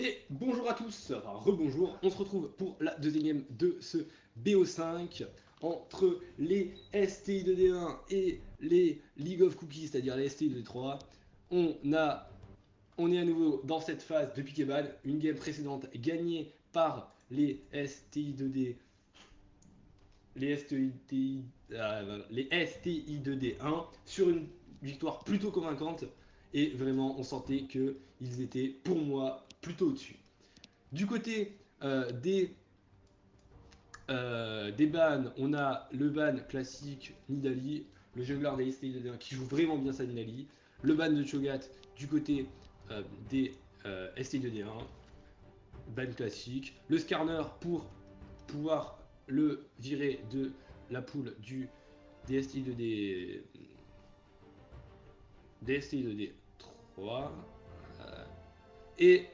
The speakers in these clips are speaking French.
Et bonjour à tous, enfin rebonjour, on se retrouve pour la deuxième game de ce BO5 entre les STI2D1 et les League of Cookies, c'est-à-dire les STI2D3. On est à nouveau dans cette phase de pick et ban, une game précédente gagnée par les STI2D, les STI, les STI2D1 sur une victoire plutôt convaincante. Et vraiment, on sentait qu'ils étaient, pour moi, plutôt au-dessus. Du côté des bans, on a le ban classique Nidalee, le jungler des STI2D1 qui joue vraiment bien sa Nidalee, le ban de Cho'Gath du côté des STI2D1, ban classique, le Skarner pour pouvoir le virer de la poule des STI2D, des STI2D3, et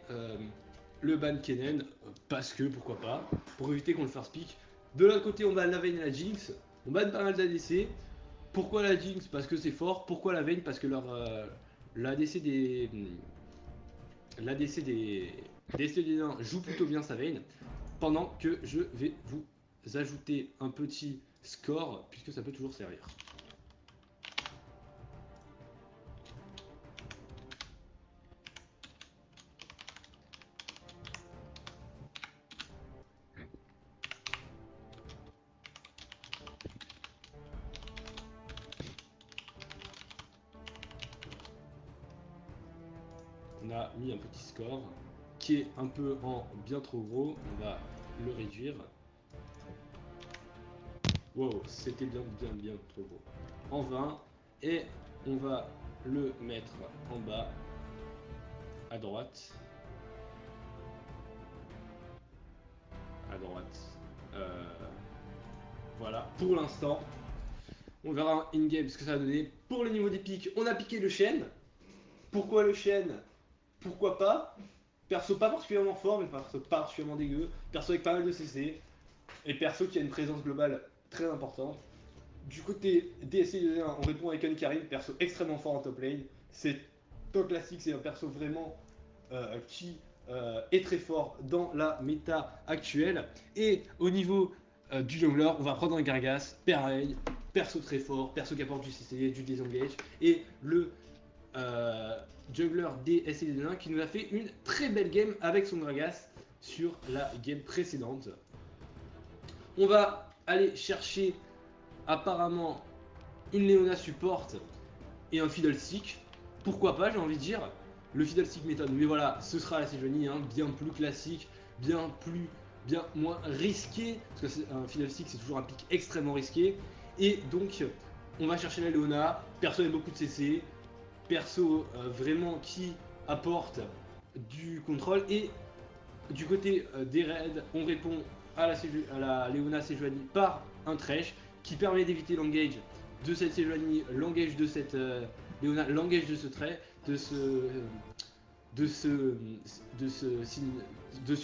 le ban Kennen, parce que pourquoi pas, pour éviter qu'on le fasse pick. De l'autre côté, on ban la Vayne et la Jinx, on ban pas mal d'ADC. Pourquoi la Jinx? Parce que c'est fort. Pourquoi la Vayne? Parce que l'ADC des STD1 joue plutôt bien sa Vayne. Pendant que je vais vous ajouter un petit score, puisque ça peut toujours servir. On a mis un petit score qui est un peu en bien trop gros. On va le réduire. Wow, c'était bien trop gros. En 20. Et on va le mettre en bas, à droite. À droite. Voilà, pour l'instant. On verra in-game ce que ça va donner. Pour le niveau des pics, on a piqué le chêne. Pourquoi le chêne? Pourquoi pas? Perso pas particulièrement fort, mais perso pas particulièrement dégueu. Perso avec pas mal de CC. Et perso qui a une présence globale très importante. Du côté DSC, on répond avec Uncaring, perso extrêmement fort en top lane. C'est top classique, c'est un perso vraiment qui est très fort dans la méta actuelle. Et au niveau du jungler, on va prendre un Gargas, pareil, perso très fort, perso qui apporte du CC, du désengage. Et le jungler des SCD1 qui nous a fait une très belle game avec son Gragas sur la game précédente. On va aller chercher apparemment une Leona support et un Fiddlestick. Pourquoi pas, j'ai envie de dire. Le Fiddlestick m'étonne, mais voilà, ce sera la Sejuani, hein, bien plus classique, bien moins risqué, parce que un Fiddlestick c'est toujours un pick extrêmement risqué. Et donc, on va chercher la Leona, perso avec beaucoup de CC, perso vraiment qui apporte du contrôle. Et du côté des raids, on répond à la Leona Sejuani par un Thresh qui permet d'éviter l'engage de cette Sejuani, l'engage de cette Leona, l'engage de ce trait, de ce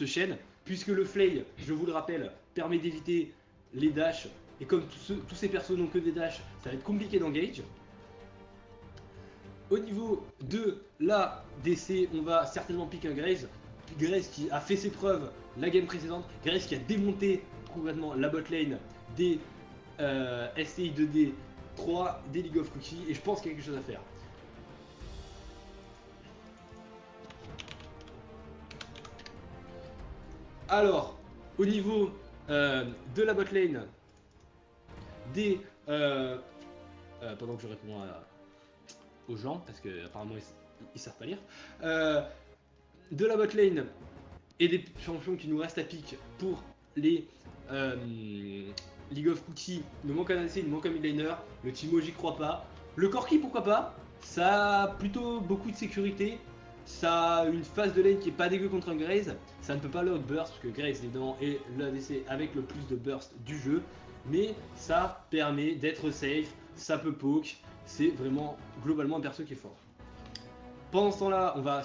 chêne, puisque le Flay, je vous le rappelle, permet d'éviter les dashs, et comme tous ces persos n'ont que des dashs, ça va être compliqué d'engage. Au niveau de la DC, on va certainement pick un Graves. Graves qui a fait ses preuves la game précédente. Graves qui a démonté complètement la botlane des STI 2D 3 des League of Cookies. Et je pense qu'il y a quelque chose à faire. Alors, au niveau de la botlane des... pendant que je réponds aux gens, parce que apparemment ils savent pas lire. De la botlane et des champions qui nous restent à pic pour les League of Cookies. Il nous manque un ADC, il nous manque un midlaner. Le Timo, j'y crois pas. Le Corki, pourquoi pas? Ça a plutôt beaucoup de sécurité. Ça a une phase de lane qui est pas dégueu contre un Graze. Ça ne peut pas le burst, parce que Graze évidemment est l'ADC avec le plus de burst du jeu. Mais ça permet d'être safe, ça peut poke. C'est vraiment globalement un perso qui est fort. Pendant ce temps-là, on va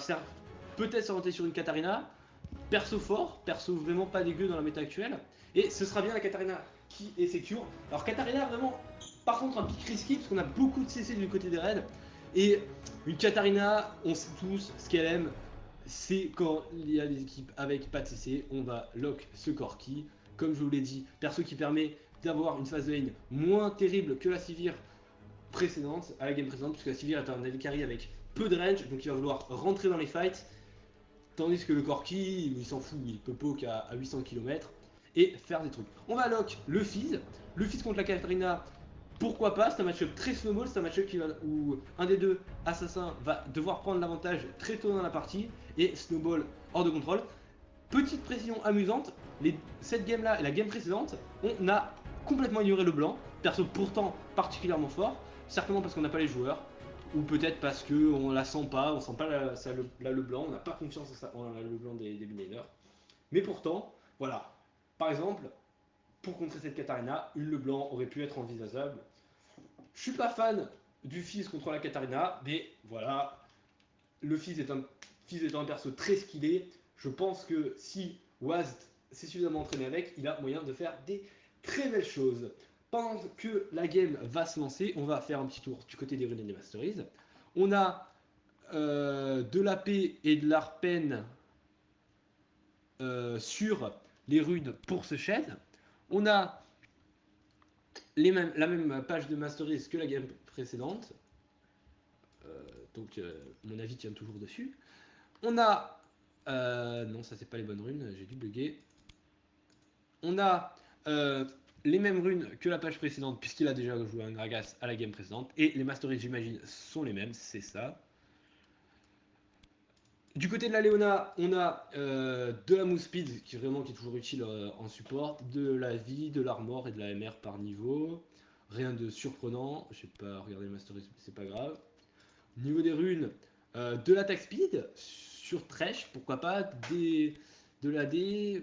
peut-être s'orienter sur une Katarina. Perso fort, perso vraiment pas dégueu dans la méta actuelle. Et ce sera bien la Katarina qui est secure. Alors Katarina vraiment, par contre un pick risqué, parce qu'on a beaucoup de CC du côté des raids. Et une Katarina, on sait tous ce qu'elle aime. c'est quand il y a des équipes avec pas de CC, on va lock ce Corki. Comme je vous l'ai dit, perso qui permet d'avoir une phase de lane moins terrible que la Sivir précédente, à la game précédente, puisque la Sivir est un AD carry avec peu de range, donc il va vouloir rentrer dans les fights, tandis que le Corki, il s'en fout, il peut poke à 800 km et faire des trucs. On va lock le Fizz contre la Katarina, pourquoi pas, c'est un match-up très snowball, c'est un match-up où un des deux assassins va devoir prendre l'avantage très tôt dans la partie, et snowball hors de contrôle. Petite précision amusante, cette game là et la game précédente, on a complètement ignoré le blanc, perso pourtant particulièrement fort, certainement parce qu'on n'a pas les joueurs, ou peut-être parce qu'on la sent pas, on sent pas le blanc, on n'a pas confiance en le blanc des laners. Mais pourtant, voilà, par exemple, pour contrer cette Katarina, une le blanc aurait pu être envisageable. Je suis pas fan du Fizz contre la Katarina, mais voilà, le Fizz étant un perso très skillé, je pense que si Wazd s'est suffisamment entraîné avec, il a moyen de faire des très belles choses. Pendant que la game va se lancer, on va faire un petit tour du côté des runes et des masteries. On a de l'AP et de l'Arpen sur les runes pour ce chaîne. On a la même page de masteries que la game précédente. Donc mon avis tient toujours dessus. On a... non, ça c'est pas les bonnes runes, j'ai dû bugger. On a les mêmes runes que la page précédente, puisqu'il a déjà joué un Gragas à la game précédente. Et les masteries, j'imagine, sont les mêmes, c'est ça. Du côté de la Léona, on a de la move speed, qui est toujours utile en support, de la vie, de l'armor et de la MR par niveau. Rien de surprenant, je sais pas regarder le mastery, c'est pas grave. Au niveau des runes, de l'attaque speed, sur Thresh, pourquoi pas, de l'AD,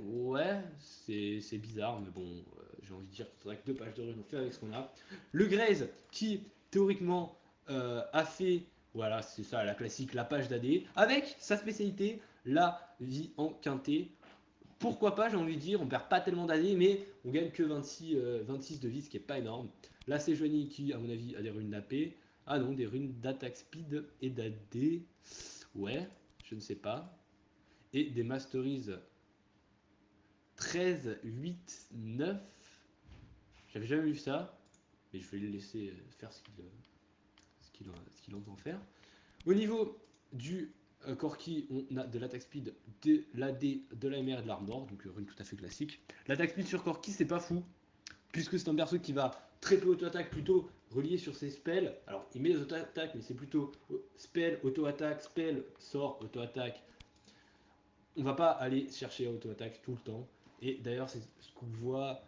ouais, c'est bizarre, mais bon, j'ai envie de dire qu'il faudrait que 2 pages de runes, on fait avec ce qu'on a. Le Graze, qui théoriquement a fait, voilà, c'est ça, la classique, la page d'AD, avec sa spécialité, la vie en quintet. Pourquoi pas, j'ai envie de dire, on perd pas tellement d'AD, mais on gagne que 26 de vie, ce qui est pas énorme. Là, c'est Joanie qui, à mon avis, a des runes d'AP. Ah non, des runes d'attaque speed et d'AD. Ouais, je ne sais pas. Et des masteries 13, 8, 9. J'avais jamais vu ça. Mais je vais le laisser faire ce qu'il entend faire. Au niveau du Corki, on a de l'attaque speed, de l'AD, de la MR et de l'armor. Donc rune tout à fait classique. L'attaque speed sur Corki, c'est pas fou. Puisque c'est un perso qui va très peu auto-attaque, plutôt relié sur ses spells. Alors il met des auto-attaques, mais c'est plutôt spell, auto-attaque, spell, sort, auto-attaque. On va pas aller chercher auto-attaque tout le temps. Et d'ailleurs, c'est ce qu'on voit.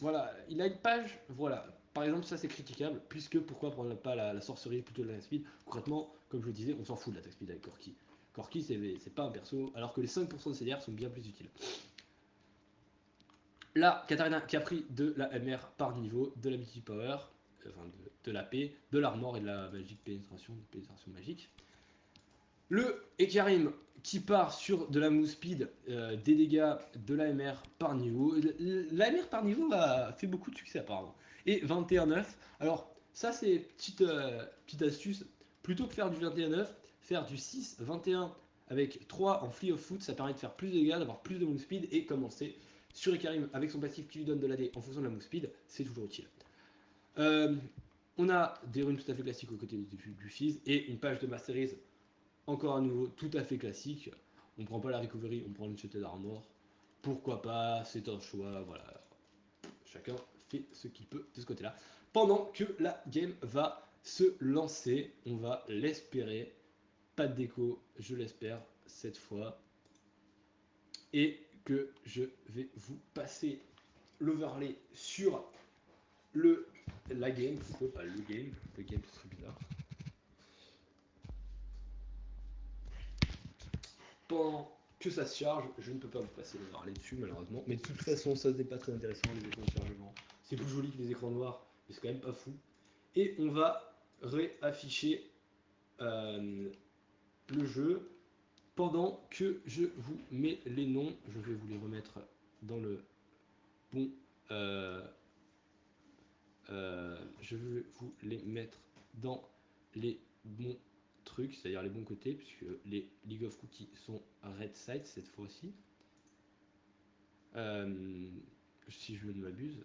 Voilà, il a une page. Voilà, par exemple, ça c'est critiquable, puisque pourquoi prendre pas la sorcerie plutôt de la speed. Concrètement, comme je le disais, on s'en fout de l'attaque speed avec Corki. Corki, c'est pas un perso, alors que les 5% de CDR sont bien plus utiles. Là, Katarina qui a pris de la MR par niveau, de la Mythic Power, enfin de la P, de l'armor et de la magique pénétration magique. Le Ekarim qui part sur de la move speed, des dégâts de la MR par niveau. La MR par niveau a fait beaucoup de succès apparemment. Et 21-9. Alors ça c'est petite astuce. Plutôt que faire du 21-9, faire du 6-21 avec 3 en Flee of Foot, ça permet de faire plus de dégâts, d'avoir plus de move speed et comme on sait, sur Ekarim avec son passif qui lui donne de l'AD en fonction de la move speed, c'est toujours utile. On a des runes tout à fait classiques aux côtés du Fizz et une page de Masteries encore à nouveau tout à fait classique. On prend pas la recovery, on prend une chute d'armor. Pourquoi pas, c'est un choix, voilà. Chacun fait ce qu'il peut de ce côté-là. Pendant que la game va se lancer, on va l'espérer. Pas de déco, je l'espère, cette fois. Et que je vais vous passer l'overlay sur la game, plutôt pas le game ce serait bizarre. Pendant que ça se charge, je ne peux pas vous passer l'overlay dessus malheureusement, mais de toute façon ça c'est pas très intéressant les écrans de chargement. C'est plus joli que les écrans noirs, mais c'est quand même pas fou. Et on va réafficher le jeu. Pendant que je vous mets les noms, je vais vous les remettre dans le bon. Je vais vous les mettre dans les bons trucs, c'est-à-dire les bons côtés, puisque les League of Cookies sont red side cette fois-ci. Si je ne m'abuse.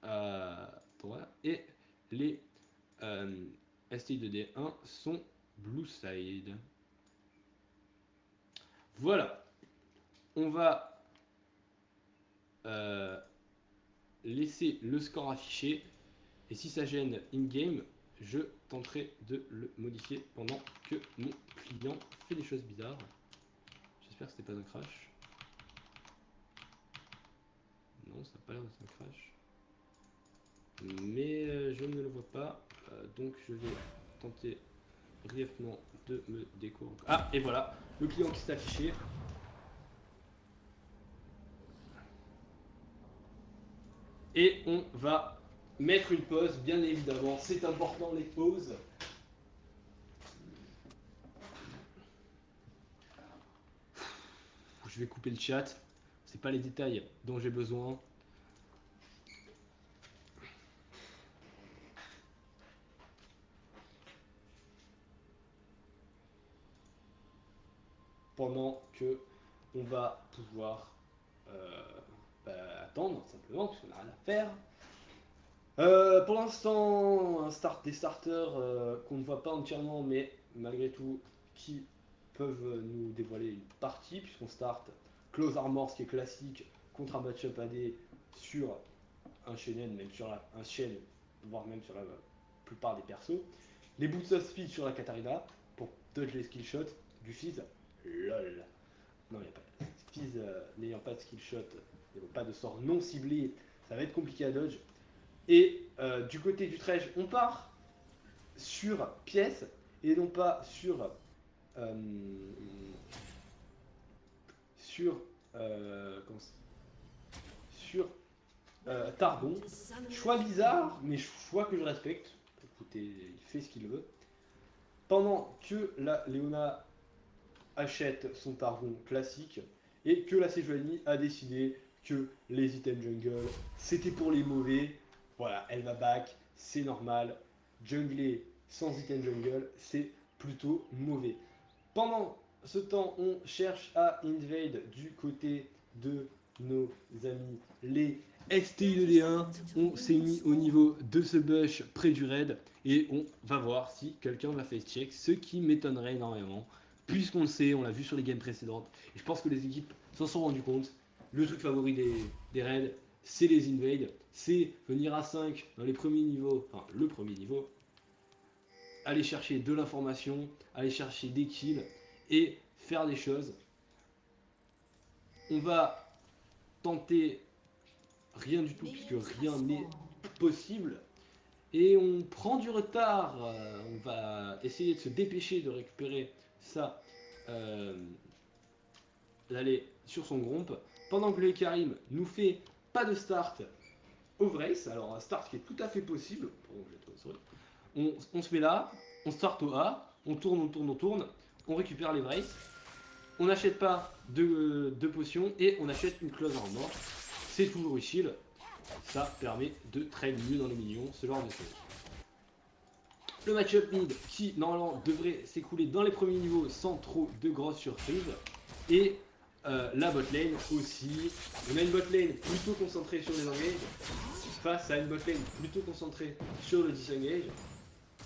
Voilà. Et les STI2D1 sont blue side. Voilà. On va laisser le score affiché. Et si ça gêne in-game, je tenterai de le modifier pendant que mon client fait des choses bizarres. J'espère que c'était pas un crash. Non, ça n'a pas l'air d'être un crash. Mais je ne le vois pas. Donc je vais tenter brièvement de me déco. Ah, et voilà, le client qui s'est affiché. Et on va mettre une pause, bien évidemment. C'est important, les pauses. Je vais couper le chat. C'est pas les détails dont j'ai besoin. Pendant que on va pouvoir attendre simplement parce qu'on n'a rien à faire. Pour l'instant, des starters qu'on ne voit pas entièrement, mais malgré tout qui peuvent nous dévoiler une partie, puisqu'on start Close Armor, ce qui est classique, contre un match-up AD sur un Shannon, même sur un Shen, voire même sur la plupart des persos. Les Boots of Speed sur la Katarina, pour dodge les skill shots, du Fizz, lol. Non, il n'y a pas. Fizz n'ayant pas de skill shot, n'ayant pas de sort non ciblé, ça va être compliqué à dodge. Et du côté du Thresh, on part sur pièce et non pas sur Tarbon. Choix bizarre, mais choix que je respecte. Écoutez, il fait ce qu'il veut. Pendant que la Leona achète son Tarbon classique et que la Sejuani a décidé que les items jungle c'était pour les mauvais. Voilà, elle va back, c'est normal. Jungler sans item jungle, c'est plutôt mauvais. Pendant ce temps, on cherche à invade du côté de nos amis les STI2D1. On s'est mis au niveau de ce bush près du raid et on va voir si quelqu'un va face check, ce qui m'étonnerait énormément. Puisqu'on le sait, on l'a vu sur les games précédentes, et je pense que les équipes s'en sont rendues compte. Le truc favori des raids, c'est les invades, c'est venir à 5 dans les premiers niveaux, enfin le premier niveau, aller chercher de l'information, aller chercher des kills et faire des choses. On va tenter rien du tout puisque rien n'est possible et on prend du retard. On va essayer de se dépêcher de récupérer ça, d'aller sur son gromp pendant que le Karim nous fait pas de start au Vrace. Alors un start qui est tout à fait possible. On se met là, on start au A, on tourne, on récupère les Vrace, on n'achète pas de potions et on achète une close armor. C'est toujours utile, ça permet de traîner mieux dans les minions, ce genre de choses. Le match-up mid qui normalement devrait s'écouler dans les premiers niveaux sans trop de grosses surprises. Et la bot lane aussi. On a une bot lane plutôt concentrée sur les engages face à une bot lane plutôt concentrée sur le disengage.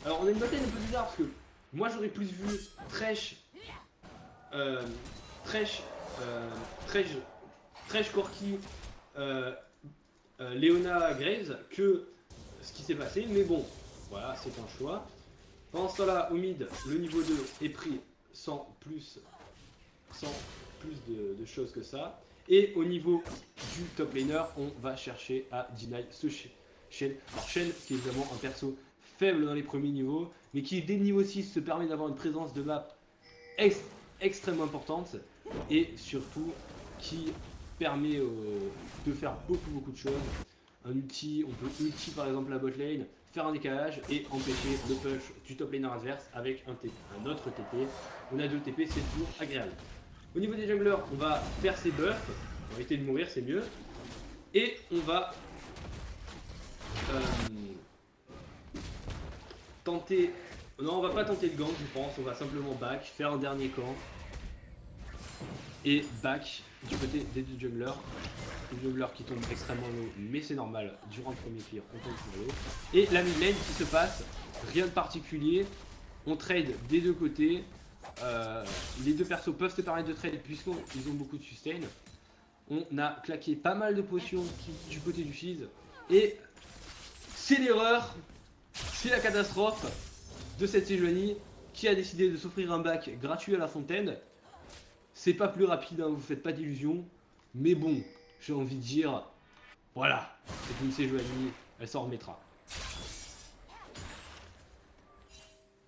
Alors on a une bot lane un peu bizarre parce que moi j'aurais plus vu Thresh Corki, Leona Graves que ce qui s'est passé, mais bon, voilà, c'est un choix. Pendant ce temps-là, au mid, le niveau 2 est pris sans plus de choses que ça. Et au niveau du top laner, on va chercher à deny ce Shen. Alors Shen, qui est évidemment un perso faible dans les premiers niveaux, mais qui dès le niveau 6 se permet d'avoir une présence de map extrêmement importante, et surtout qui permet de faire beaucoup de choses. Un ulti, on peut ulti par exemple la bot lane, faire un décalage et empêcher le push du top laner adverse avec un autre TP. On a 2 TP, c'est toujours agréable. Au niveau des junglers, on va faire ses buffs, on va éviter de mourir, c'est mieux. Et on va tenter Non, on va pas tenter le gank, je pense. On va simplement back, faire un dernier camp. Et back du côté des deux junglers. Le jungler qui tombe extrêmement low, mais c'est normal. Durant le premier clear, on tombe sur low. Et la mid lane qui se passe, rien de particulier. On trade des deux côtés. Les deux persos peuvent se permettre de trade puisqu'ils ont beaucoup de sustain. On a claqué pas mal de potions du côté du Fizz. Et c'est l'erreur, c'est la catastrophe de cette Sejuani qui a décidé de s'offrir un bac gratuit à la fontaine. C'est pas plus rapide, hein, vous faites pas d'illusions. Mais bon, j'ai envie de dire, voilà, c'est une Sejuani, elle s'en remettra.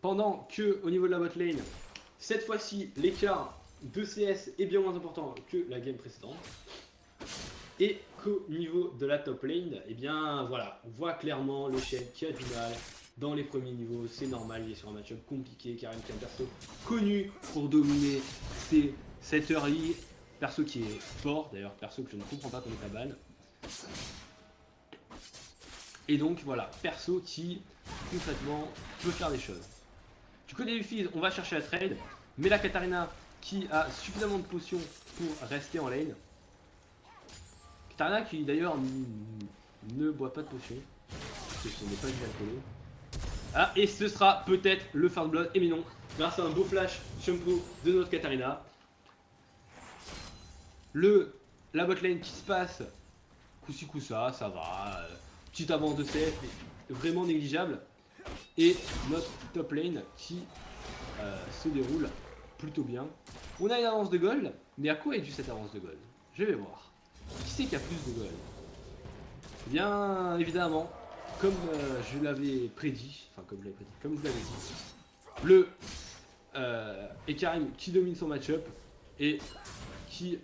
Pendant que, au niveau de la bot lane, cette fois-ci, l'écart de CS est bien moins important que la game précédente. Et qu'au niveau de la top lane, eh bien voilà, on voit clairement le Shen qui a du mal dans les premiers niveaux. C'est normal, il est sur un match-up compliqué, car il est un perso connu pour dominer cette early. Perso qui est fort, d'ailleurs perso que je ne comprends pas qu'on est pas ban. Et donc voilà, perso qui concrètement peut faire des choses. Du côté du Fizz, on va chercher la trade, mais la Katarina qui a suffisamment de potions pour rester en lane. Katarina qui d'ailleurs ne boit pas de potions, parce que ce n'est pas du alcoolo. Ah, et ce sera peut-être le First Blood, et mais non, grâce à un beau flash shampoo de notre Katarina. La botlane qui se passe, coup-ci coup-ça, ça va, petite avance de set, vraiment négligeable. Et notre top lane qui se déroule plutôt bien. On a une avance de gold, mais à quoi est due cette avance de gold? Je vais voir. Qui c'est qui a plus de gold? Eh bien, évidemment, comme je l'avais prédit, enfin comme je l'avais prédit, comme je l'avais dit, le Ekarim qui domine son match-up et qui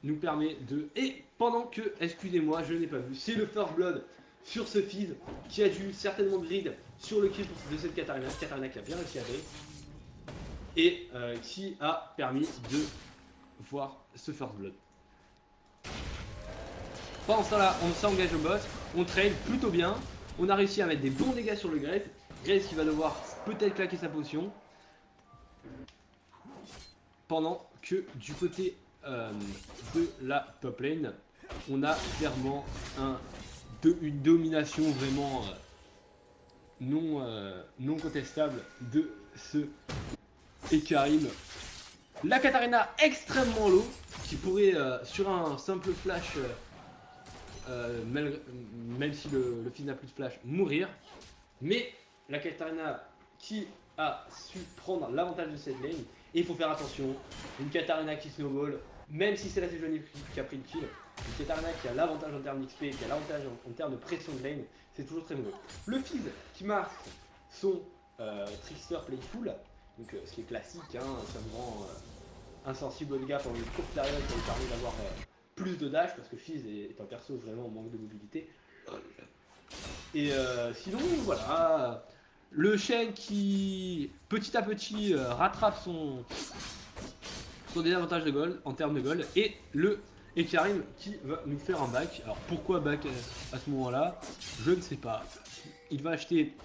nous permet de... Et pendant que, excusez-moi, je n'ai pas vu, c'est le First Blood sur ce Fizz qui a dû certainement grid sur le kill de cette Katarina qui a bien réussi à faire, et qui a permis de voir ce First Blood. Pendant ce temps-là, on s'engage au bot, on trade plutôt bien, on a réussi à mettre des bons dégâts sur le Graves, Graves qui va devoir peut-être claquer sa potion. Pendant que du côté de la top lane, on a clairement une domination vraiment non contestable de ce Ekarim. La Katarina extrêmement low, qui pourrait sur un simple flash, même si le Fizz n'a plus de flash, mourir. Mais la Katarina qui a su prendre l'avantage de cette lane. Et il faut faire attention, une Katarina qui snowball, même si c'est la Sejuani qui a pris le kill, une Katarina qui a l'avantage en termes d'XP, qui a l'avantage en termes de pression de lane, c'est toujours très mauvais. Le Fizz qui marque son Trickster Playful, donc ce qui est classique, hein, ça me rend insensible aux dégâts pendant une courte période, ça lui permet d'avoir plus de dash, parce que Fizz est un perso vraiment en manque de mobilité. Et sinon, voilà... Le Shen qui petit à petit rattrape son désavantage de gold en termes de gold, et le Ekarim qui va nous faire un back. Alors pourquoi back à ce moment là, je ne sais pas. Il va acheter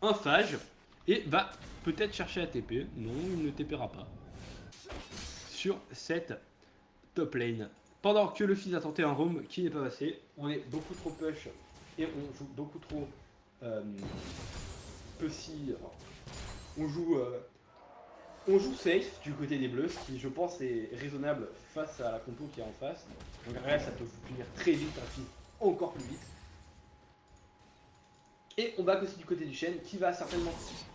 un phage et va peut-être chercher à TP. Non, il ne TPera pas sur cette top lane. Pendant que le Fizz a tenté un roam qui n'est pas passé, on est beaucoup trop push et on joue beaucoup trop on joue safe du côté des bleus, ce qui je pense est raisonnable face à la compo qui est en face. Donc derrière ça peut vous finir très vite, un Fizz encore plus vite. Et on back aussi du côté du Shen qui va certainement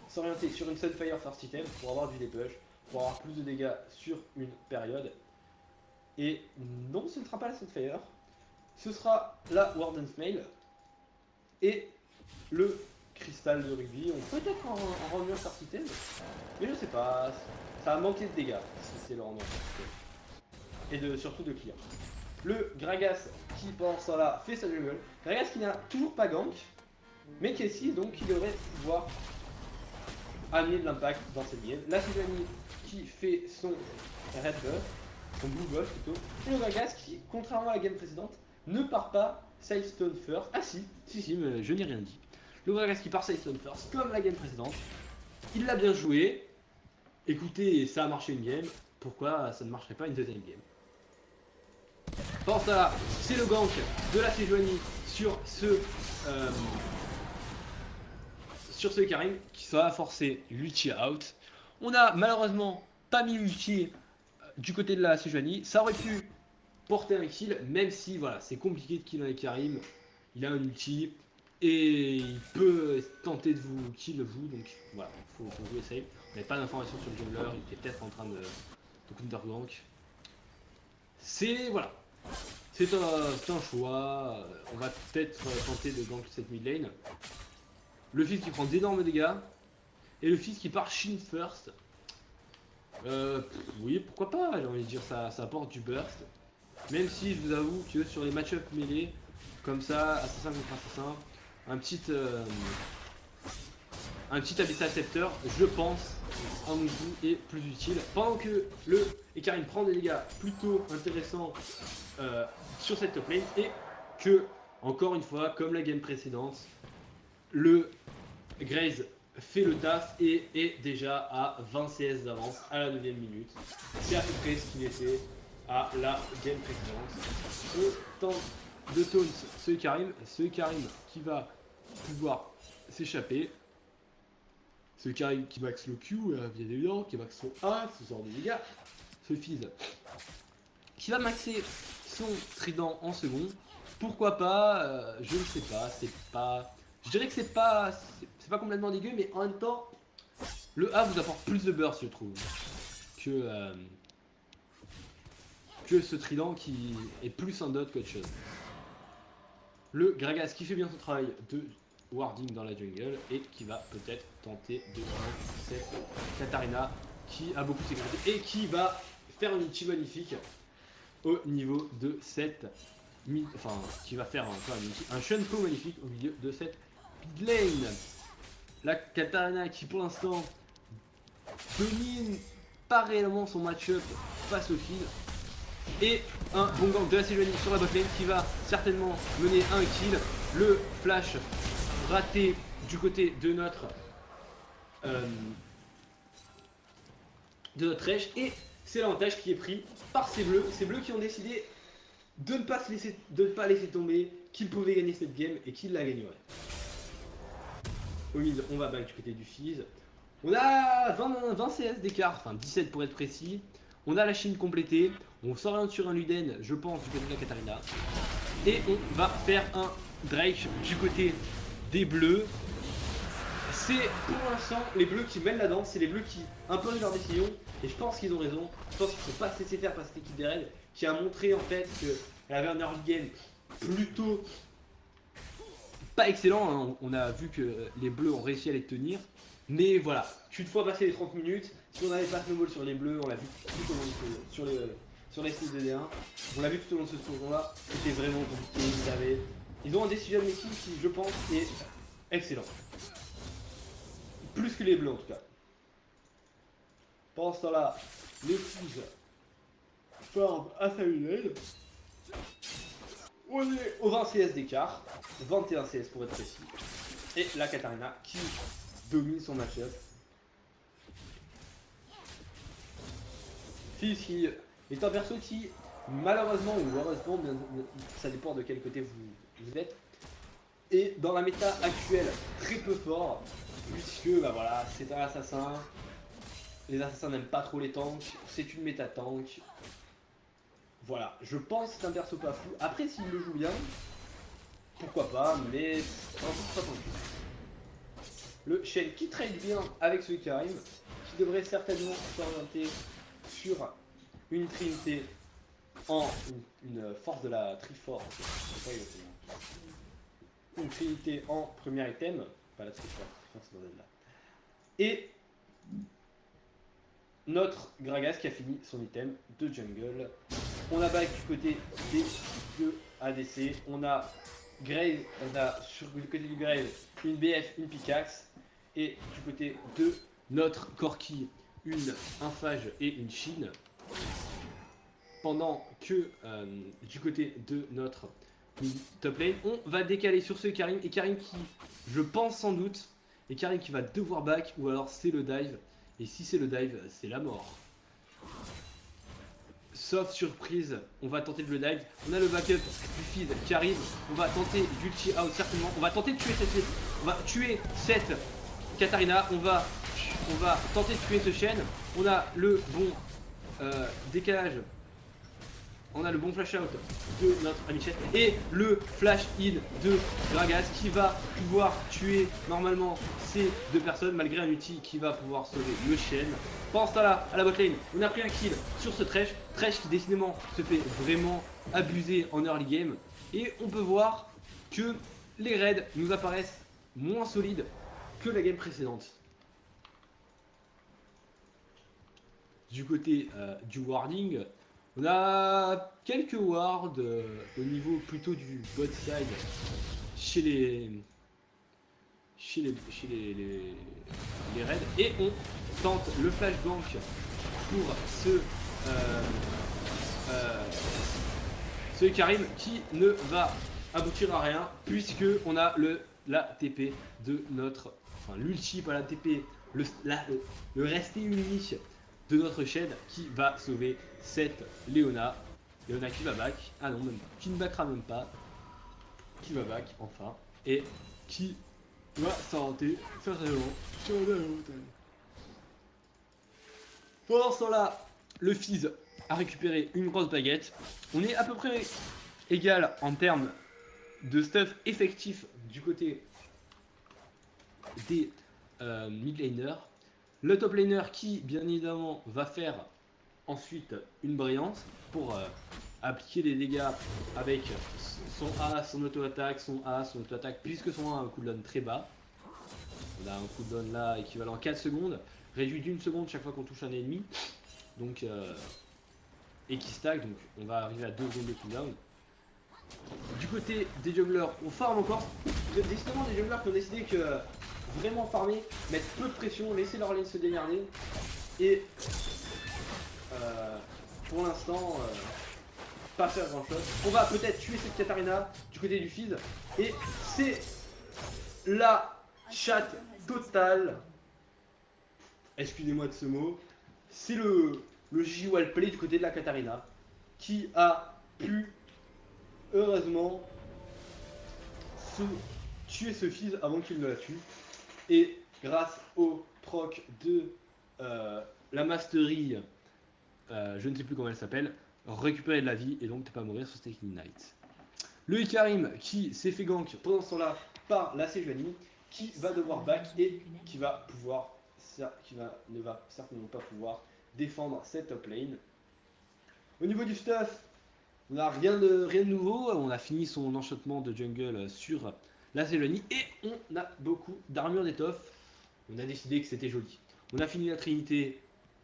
s'orienter sur une Sunfire first item pour avoir du dépush, pour avoir plus de dégâts sur une période. Et non, ce ne sera pas la Sunfire, ce sera la Warden's Mail et le Cristal de Ruby. On peut être en rendu first item, mais je sais pas, ça a manqué de dégâts si c'est le rendu first item. Et surtout de clear. Le Gragas qui pendant ce temps-là fait sa jungle. Gragas qui n'a toujours pas gank, mais qui est 6, donc qui devrait pouvoir amener de l'impact dans cette game. La Sejuani qui fait son red buff, son blue buff plutôt. Et le Gragas qui, contrairement à la game précédente, ne part pas side stone first. Ah si, mais je n'ai rien dit. Le Gragas qui part Stone First comme la game précédente. Il l'a bien joué. Écoutez, ça a marché une game. Pourquoi ça ne marcherait pas une deuxième game? Pendant ça, c'est le gank de la Sejuani sur ce Karim qui va forcer l'ulti out. On a malheureusement pas mis l'ulti du côté de la Sejuani. Ça aurait pu porter un kill, même si voilà, c'est compliqué de kill avec Karim. Il a un ulti et il peut tenter de vous kill vous, donc voilà, faut jouer safe. On n'avait pas d'informations sur le jungler, il était peut-être en train de counter gank. C'est voilà, c'est un choix. On va peut-être tenter de gank cette mid lane. Le fils qui prend d'énormes dégâts et le fils qui part Shin first. Oui, pourquoi pas, j'ai envie de dire, ça apporte du burst. Même si je vous avoue que sur les match-up mêlés, comme ça, assassin contre assassin, un petit Abyssal Scepter, je pense, à mon goût, est plus utile. Pendant que le Ekarim prend des dégâts plutôt intéressants sur cette top lane, et que, encore une fois, comme la game précédente, le Graze fait le taf et est déjà à 20 CS d'avance à la 9ème minute. C'est à peu près ce qu'il était à la game précédente. On tente de taunt ce Karim qui va pouvoir s'échapper. Ce Karim qui max le Q, bien évidemment, qui max son A, ce genre de dégâts. Ce Fizz qui va maxer son trident en second. Pourquoi pas, je ne sais pas, c'est pas... Je dirais que c'est pas complètement dégueu, mais en même temps, le A vous apporte plus de burst, je trouve, que ce trident qui est plus un dot qu'autre chose. Le Gragas qui fait bien son travail de warding dans la jungle et qui va peut-être tenter de prendre cette Katarina qui a beaucoup de sécurité et qui va faire une ulti magnifique au niveau de cette... Enfin, qui va faire un Shunpo magnifique au milieu de cette mid lane. La Katarina qui pour l'instant domine pas réellement son match-up face au kill. Et un bon gank de la Sejuani sur la botlane qui va certainement mener à un kill. Le flash raté du côté de notre Thresh. Et c'est l'avantage qui est pris par ces bleus qui ont décidé de ne pas laisser tomber, qu'ils pouvaient gagner cette game et qu'ils la gagneraient. Au mid, on va back du côté du Fizz. On a 20 CS d'écart, enfin 17 pour être précis. On a la Chine complétée. On s'oriente sur un Luden, je pense, du côté de la Katarina. Et on va faire un Drake du côté des bleus. C'est pour l'instant les bleus qui mènent la danse, c'est les bleus qui imposent leur décision. Et je pense qu'ils ont raison. Je pense qu'il ne faut pas se laisser faire par cette équipe des Reds qui a montré en fait qu'elle avait un early game plutôt pas excellent. Hein. On a vu que les bleus ont réussi à les tenir. Mais voilà, une fois passé les 30 minutes, si on n'avait pas snowball sur les bleus, on l'a vu tout au long sur les styles de D1, on l'a vu tout au long de ce tournoi, c'était vraiment compliqué. Ils ont un decision making qui, je pense, est excellent. Plus que les bleus en tout cas. Pendant ce temps-là, les Fizz forment à sa lunelle. On est au 20 CS d'écart, 21 CS pour être précis. Et la Katarina qui domine son match-up. Fizz qui est un perso qui, malheureusement ou heureusement, ça dépend de quel côté vous êtes, est dans la méta actuelle très peu fort, puisque bah voilà, c'est un assassin. Les assassins n'aiment pas trop les tanks, c'est une méta tank. Voilà, je pense que c'est un perso pas fou. Après, s'il le joue bien, pourquoi pas, mais en tout pas tant que. Le Shen qui trade bien avec ce Karim, qui devrait certainement s'orienter sur une trinité en une force de la Triforce. Une trinité en premier item, pas la Triforce, c'est dans là. Et notre Gragas qui a fini son item de jungle. On a back du côté des deux ADC. On a Grave, on a sur le côté du Grave une BF, une pickaxe. Et du côté de notre Corki, un Phage et une Chine. Pendant que du côté de notre top lane. On va décaler sur ce Karim, et Karim qui, je pense sans doute, et Karim qui va devoir back, ou alors c'est le dive. Et si c'est le dive, c'est la mort. Sauf surprise, on va tenter de le dive. On a le backup du feed qui arrive. On va tenter d'ulti out certainement. On va tenter de tuer cette, on va tuer cette Katarina. On va tenter de tuer ce Shen. On a le bon décalage. On a le bon flash out de notre ami Shen. Et le flash in de Gragas qui va pouvoir tuer normalement ces deux personnes malgré un ulti qui va pouvoir sauver le Shen. Pendant ce temps-là, à la botlane, on a pris un kill sur ce Thresh. Thresh qui décidément se fait vraiment abuser en early game. Et on peut voir que les raids nous apparaissent moins solides que la game précédente. Du côté du warding, on a quelques wards au niveau plutôt du bot side chez les raids. Et on tente le flashbang pour ce Karim qui ne va aboutir à rien puisque on a la TP de notre, enfin l'ulti, pas la TP, le resté unique de notre Shen qui va sauver cette Leona. Leona qui va back, ah non même pas, qui ne backera même pas, qui va back enfin et qui va s'arrêter certainement sur la montagne. Pendant ce temps-là, le Fizz a récupéré une grosse baguette. On est à peu près égal en termes de stuff effectif du côté des mid laners. Le top laner qui, bien évidemment, va faire ensuite une brillante pour appliquer des dégâts avec son A, son auto-attaque, son A, son auto-attaque, puisque son A a un cooldown très bas. On a un cooldown là équivalent à 4 secondes, réduit d'une seconde chaque fois qu'on touche un ennemi. Donc, et qui stack, donc on va arriver à 2 secondes de cooldown. Du côté des junglers, on farm encore. Décidément des junglers qui ont décidé que vraiment farmer, mettre peu de pression, laisser leur lane se démerder. Et pour l'instant, pas faire grand chose. On va peut-être tuer cette Katarina du côté du feed. Et c'est la chatte totale. Excusez-moi de ce mot. C'est le J-Wall play du côté de la Katarina qui a pu heureusement tuer ce Fizz avant qu'il ne la tue. Et grâce au proc de la mastery, je ne sais plus comment elle s'appelle, récupérer de la vie et donc ne pas mourir sur Staking Knight. Le Ikarim qui s'est fait gank pendant ce temps-là par la Sejuani, qui va devoir back et qui va pouvoir, ne va certainement pas pouvoir défendre cette top lane. Au niveau du stuff, on n'a rien de nouveau. On a fini son enchantement de jungle sur la Sejuani et on a beaucoup d'armure d'étoffe. On a décidé que c'était joli. On a fini la trinité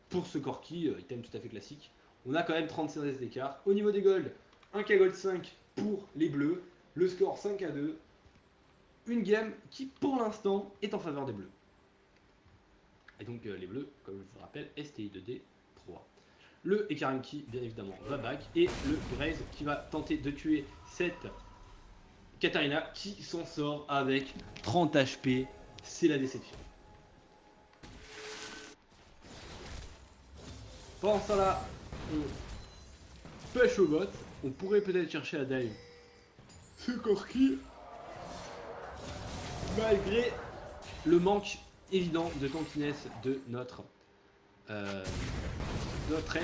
pour ce Corki, item tout à fait classique. On a quand même 36 d'écart. Au niveau des gold, 1k gold 5 pour les bleus. Le score 5-2. Une game qui pour l'instant est en faveur des bleus. Et donc les bleus, comme je vous rappelle, STI 2D 3. Le Ekarim qui bien évidemment va back. Et le Graze qui va tenter de tuer cette Katarina qui s'en sort avec 30 HP. C'est la déception. Pendant ça là, on push au bot. On pourrait peut-être chercher à dive ce Corki. Malgré le manque évident de tankiness de notre Thresh,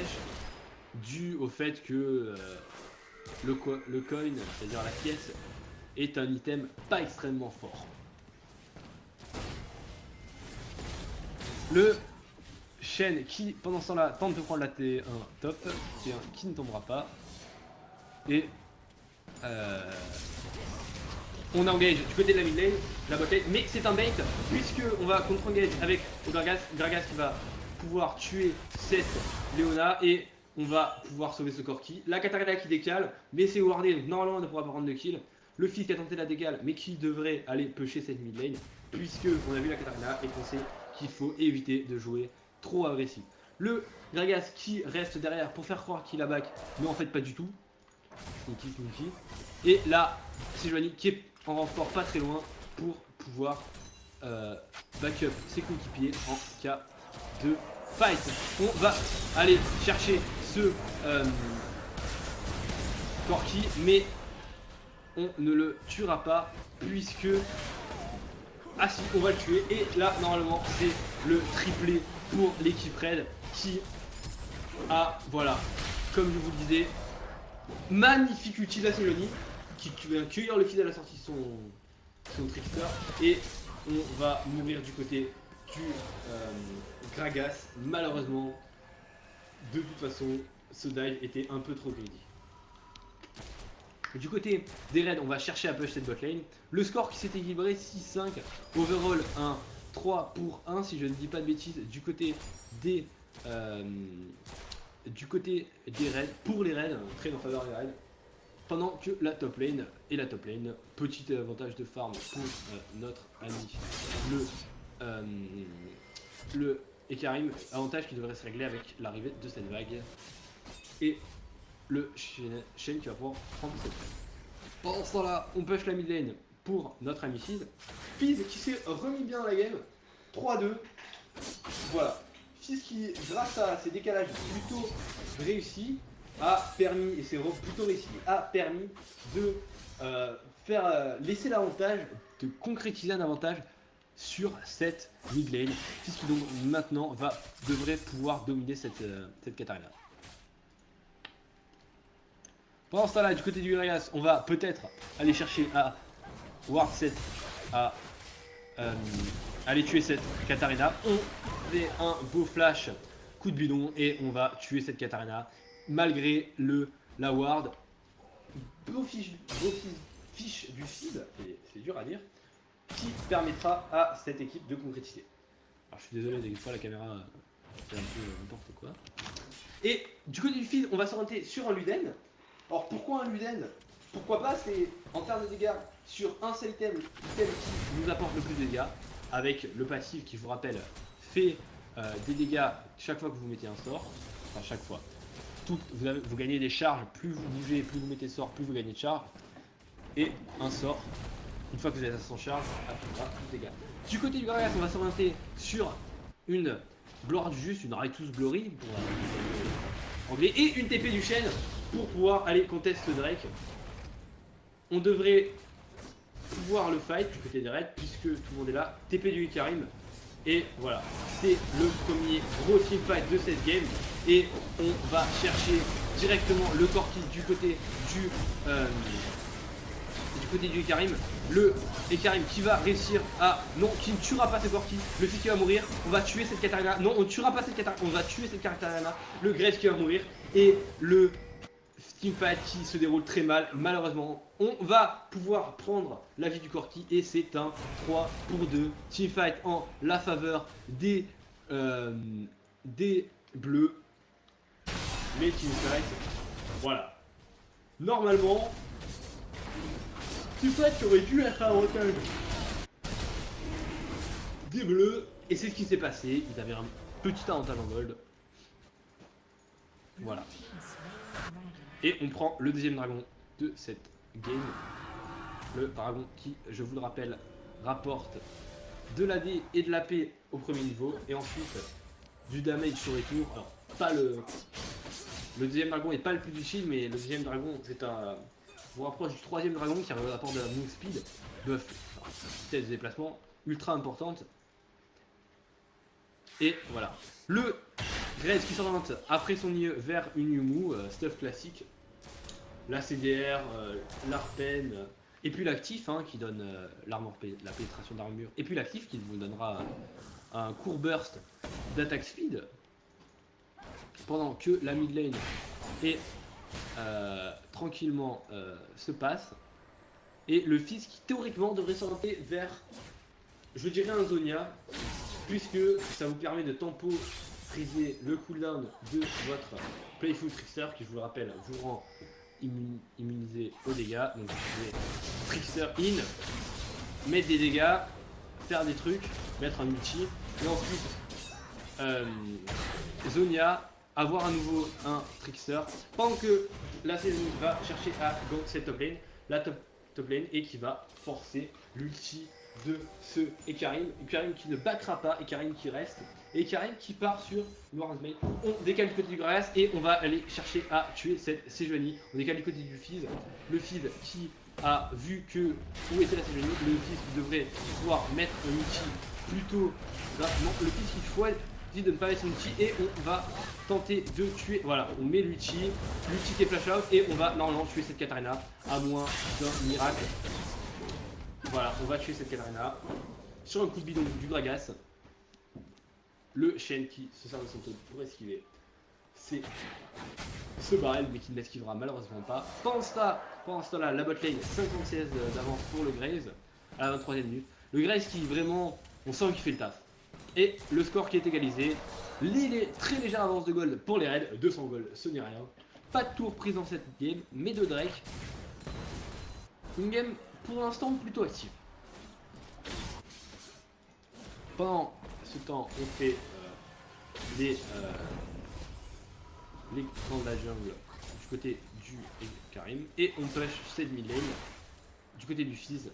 dû au fait que le coin, c'est-à-dire la pièce, est un item pas extrêmement fort. Le Shen qui pendant ce temps-là tente de prendre la T1 top, qui ne tombera pas. Et on engage du côté de la mid lane, la bot lane, mais c'est un bait puisque on va contre-engage avec Gragas qui va pouvoir tuer cette Leona et on va pouvoir sauver ce Corki. La Katarina qui décale, mais c'est wardé, donc normalement on ne pourra pas prendre de kill. Le Fizz qui a tenté la décale, mais qui devrait aller pusher cette mid lane, puisque on a vu la Katarina et qu'on sait qu'il faut éviter de jouer trop agressif. Le Gragas qui reste derrière pour faire croire qu'il a back, mais en fait pas du tout. Sneaky. Et là, c'est Joanie qui est en renfort pas très loin pour pouvoir backup ses coéquipiers en cas de fight. On va aller chercher ce Corki, mais on ne le tuera pas puisque... Ah si, on va le tuer. Et là, normalement, c'est le triplé pour l'équipe Red qui a, voilà, comme je vous le disais, magnifique ulti de la Célonie qui vient cueillir le fil à la sortie de son trickster. Et on va mourir du côté du Gragas. Malheureusement, de toute façon, ce dive était un peu trop greedy. Du côté des Reds, on va chercher à push cette botlane. Le score qui s'est équilibré 6-5, overall un 3 pour 1 si je ne dis pas de bêtises du côté des Reds, pour les Reds, très en faveur des Reds. Pendant que la top lane, petit avantage de farm pour notre ami le Ekarim, avantage qui devrait se régler avec l'arrivée de cette vague. Et le Shen qui va pouvoir prendre cette vague. Pendant ce temps-là, on push la mid lane pour notre ami Fizz. Fizz qui s'est remis bien la game, 3-2. Voilà. Fizz qui, grâce à ses décalages plutôt réussis, a permis, et c'est plutôt réussi, a permis de laisser l'avantage, de concrétiser un avantage sur cette mid lane, puisqu'il donc maintenant devrait pouvoir dominer cette Katarina. Pendant ce temps-là, du côté du Gragas, on va peut-être aller chercher à Ward 7, à aller tuer cette Katarina. On fait un beau flash, coup de bidon, et on va tuer cette Katarina. Malgré la ward, beau fiche du feed, c'est dur à dire, qui permettra à cette équipe de concrétiser. Alors je suis désolé, des fois la caméra fait un peu n'importe quoi. Et du côté du feed, on va s'orienter sur un Luden. Alors pourquoi un Luden? Pourquoi pas? C'est en termes de dégâts sur un seul item qui nous apporte le plus de dégâts, avec le passif qui, je vous rappelle, fait des dégâts chaque fois que vous mettez un sort, enfin chaque fois. Vous gagnez des charges, plus vous bougez, plus vous mettez sort, plus vous gagnez de charges. Et un sort, une fois que vous êtes à 100 charges, appliquera plus de dégâts. Du côté du Gragas, on va s'orienter sur une gloire du juste, une Righteous Glory, pour anglais, et une TP du Shen pour pouvoir aller contest le Drake. On devrait pouvoir le fight du côté des Reds, puisque tout le monde est là. TP du Ikarim. Et voilà, c'est le premier gros teamfight de cette game. Et on va chercher directement le Corki du côté du Ikarim. Le Ikarim qui va réussir à... Non, qui ne tuera pas ce Corki. Le fils qui va mourir. On va tuer cette Katarina. Non, on ne tuera pas cette Katarina. On va tuer cette Katarina. Le Graves qui va mourir. Et le teamfight qui se déroule très mal. Malheureusement, on va pouvoir prendre la vie du Corki. Et c'est un 3 pour 2. Teamfight en la faveur des bleus. Mais teamfight, voilà. Normalement, teamfight qui aurait dû être à l'avantage des bleus. Et c'est ce qui s'est passé. Ils avaient un petit avantage en gold. Voilà. Et on prend le deuxième dragon de cette game. Le dragon qui, je vous le rappelle, rapporte de l'AD et de l'AP au premier niveau. Et ensuite, du damage sur les tours. Alors, pas le deuxième dragon n'est pas le plus difficile, mais le deuxième dragon, c'est un... Je vous rapproche du troisième dragon qui apporte de la move speed, buff, vitesse de déplacement ultra importante. Et voilà. Le Graves qui s'oriente après son IE vers une Yumu, stuff classique. La CDR, l'Arpen, et puis l'actif qui donne la pénétration d'armure, et puis l'actif qui vous donnera un court burst d'attaque speed. Pendant que la mid lane est tranquillement se passe. Et le fils qui théoriquement devrait s'orienter vers, je dirais, un Zonia, puisque ça vous permet de tempo friser le cooldown de votre Playful Trickster, qui, je vous le rappelle, vous rend immunisé aux dégâts. Donc vous pouvez Trickster in, mettre des dégâts, faire des trucs, mettre un ulti, et ensuite Zonia avoir à nouveau un trickster. Pendant que la saison va chercher à gank cette top lane, la top lane, et qui va forcer l'ulti de ce Ekarim. Ekarim qui ne battra pas, Ekarim qui reste, et Ekarim qui part sur Warren's Mate. On décale du côté du Gragas et on va aller chercher à tuer cette Sejuani. On décale du côté du Fizz, le Fizz qui a vu que où était la Sejuani, le Fizz qui devrait pouvoir mettre un ulti plutôt rapidement. Le Fizz qui choisit de ne pas mettre son ulti et on va tenter de tuer. Voilà, on met l'ulti qui est flash out et on va normalement tuer cette Katarina à moins d'un miracle. Voilà, on va tuer cette Katarina sur un coup de bidon du Gragas. Le Shen qui se sert de son totem pour esquiver. C'est ce barrel mais qui ne l'esquivera malheureusement pas. Pendant ce temps là, la botlane 56 d'avance pour le Graves à la 23e minute. Le Graves qui vraiment, on sent qu'il fait le taf. Et le score qui est égalisé. Très légère avance de gold pour les raids. 200 gold, ce n'est rien. Pas de tour prise dans cette game, mais de Drake. Une game pour l'instant plutôt active. Pendant ce temps, on fait les clans de la jungle du côté du Karim et on push cette mid lane du côté du Fizz.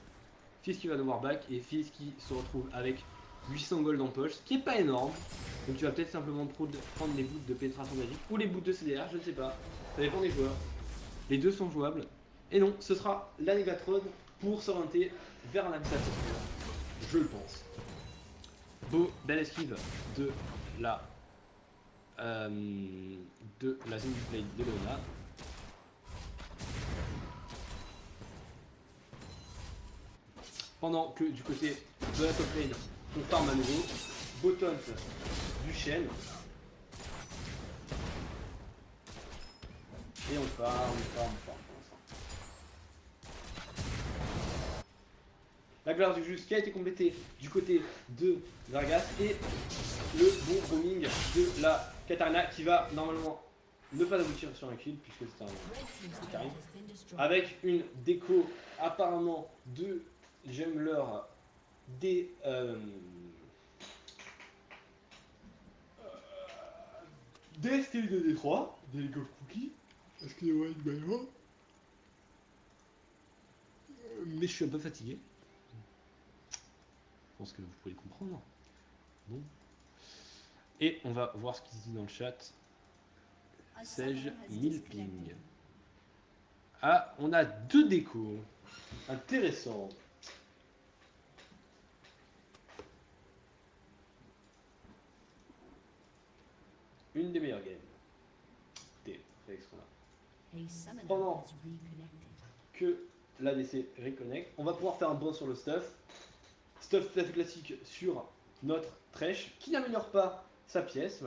Fizz qui va devoir back et Fizz qui se retrouve avec 800 gold en push, ce qui est pas énorme. Donc tu vas peut-être simplement prendre les boots de pénétration magique ou les boots de CDR, je ne sais pas. Ça dépend des joueurs. Les deux sont jouables. Et non, ce sera la Negatron pour s'orienter vers un habitat, je le pense. Beau, belle esquive de la zone du play de Leona. Pendant que du côté de la top lane, on farm à nouveau. Beau taunt du Shen. Et on farm. La gloire du juste qui a été complétée du côté de Gragas et le bon roaming de la Katarina qui va normalement ne pas aboutir sur un kill puisque c'est un carry. Avec une déco apparemment de jungler des styles de Détroit, des League of Cookies. Excusez-moi une balle. Mais je suis un peu fatigué. Je pense que vous pouvez le comprendre. Bon. Et on va voir ce qui se dit dans le chat. Sage 1000 ping. Ah, on a deux décos. Intéressant. Une des meilleures games. C'est ce qu'on a. Pendant que l'ADC reconnecte, on va pouvoir faire un bond sur le stuff. Stuff tout à fait classique sur notre Thresh qui n'améliore pas sa pièce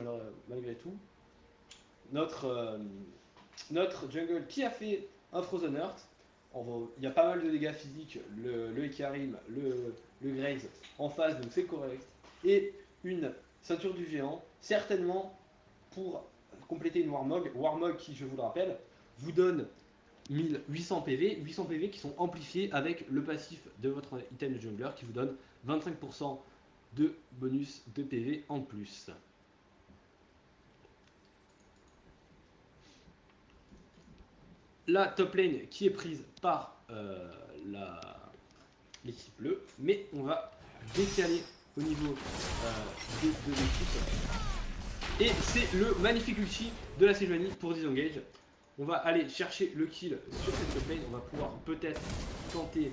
malgré tout. Notre jungle qui a fait un Frozen Earth. Il y a pas mal de dégâts physiques, le Ekarim, le Graves en face, donc c'est correct. Et une ceinture du géant, certainement pour compléter une Warmog. Warmog qui, je vous le rappelle, vous donne 1800 PV, 800 PV qui sont amplifiés avec le passif de votre item de jungler qui vous donne 25% de bonus de PV en plus. La top lane qui est prise par l'équipe bleue, mais on va décaler au niveau de l'équipe. Et c'est le magnifique ulti de la Sejuani pour disengage. On va aller chercher le kill sur cette top lane. On va pouvoir peut-être tenter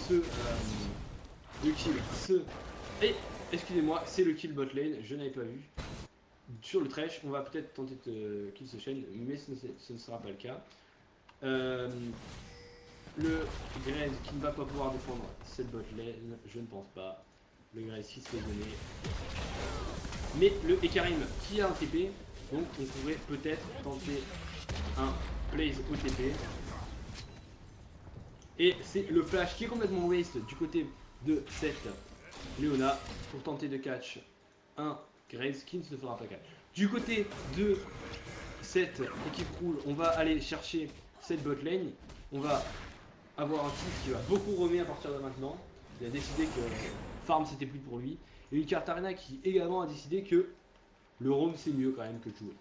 le kill. Et excusez-moi, c'est le kill bot lane, je n'avais pas vu. Sur le Thresh, on va peut-être tenter de kill ce chaîne, mais ce ne sera pas le cas. Le Graves qui ne va pas pouvoir défendre cette bot lane, je ne pense pas. Le Graves qui se fait donner. Mais le Ekarim qui a un TP, donc on pourrait peut-être tenter un Blaze OTP. Et c'est le flash qui est complètement waste du côté de cette Leona pour tenter de catch un Graves qui ne se fera pas catch. Du côté de cette équipe rouge, on va aller chercher cette bot lane. On va avoir un type qui va beaucoup roamer à partir de maintenant. Il a décidé que farm c'était plus pour lui. Et une Katarina qui également a décidé que le roam c'est mieux quand même que de jouer.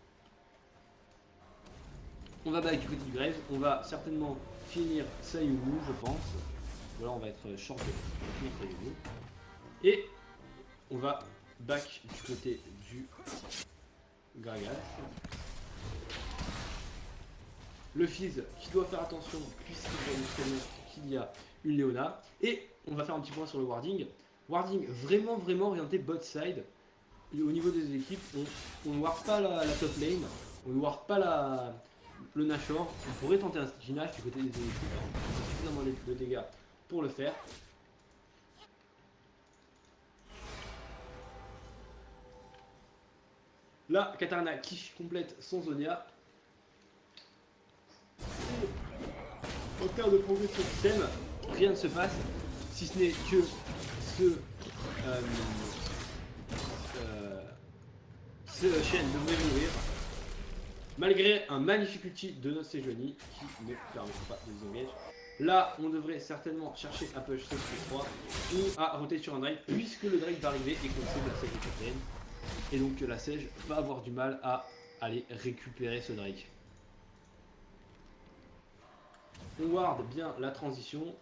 On va back du côté du Graves, on va certainement finir Sayuwu, je pense. Voilà, on va être short de finir Sayuwu. Et on va back du côté du Gragas. Le Fizz qui doit faire attention puisqu'il va nous prévenir qu'il y a une Léona. Et on va faire un petit point sur le warding. Warding vraiment orienté bot side. Et au niveau des équipes, on ne ward pas la top lane, on ne ward pas le Nashor. On pourrait tenter un Ginage du côté des équipes, on a suffisamment de dégâts pour le faire. Là, Katarina qui complète son Zonia. En termes de progression du thème, rien ne se passe, si ce n'est que ce chaîne devrait mourir, malgré un magnifique ulti de notre Sejuani qui ne permet pas de désengage. Là, on devrait certainement chercher à push ce 3 ou à roter sur un Drake, puisque le Drake va arriver et qu'on sait que la Sage est capitaine. Et donc la Sage va avoir du mal à aller récupérer ce Drake. On ward bien la transition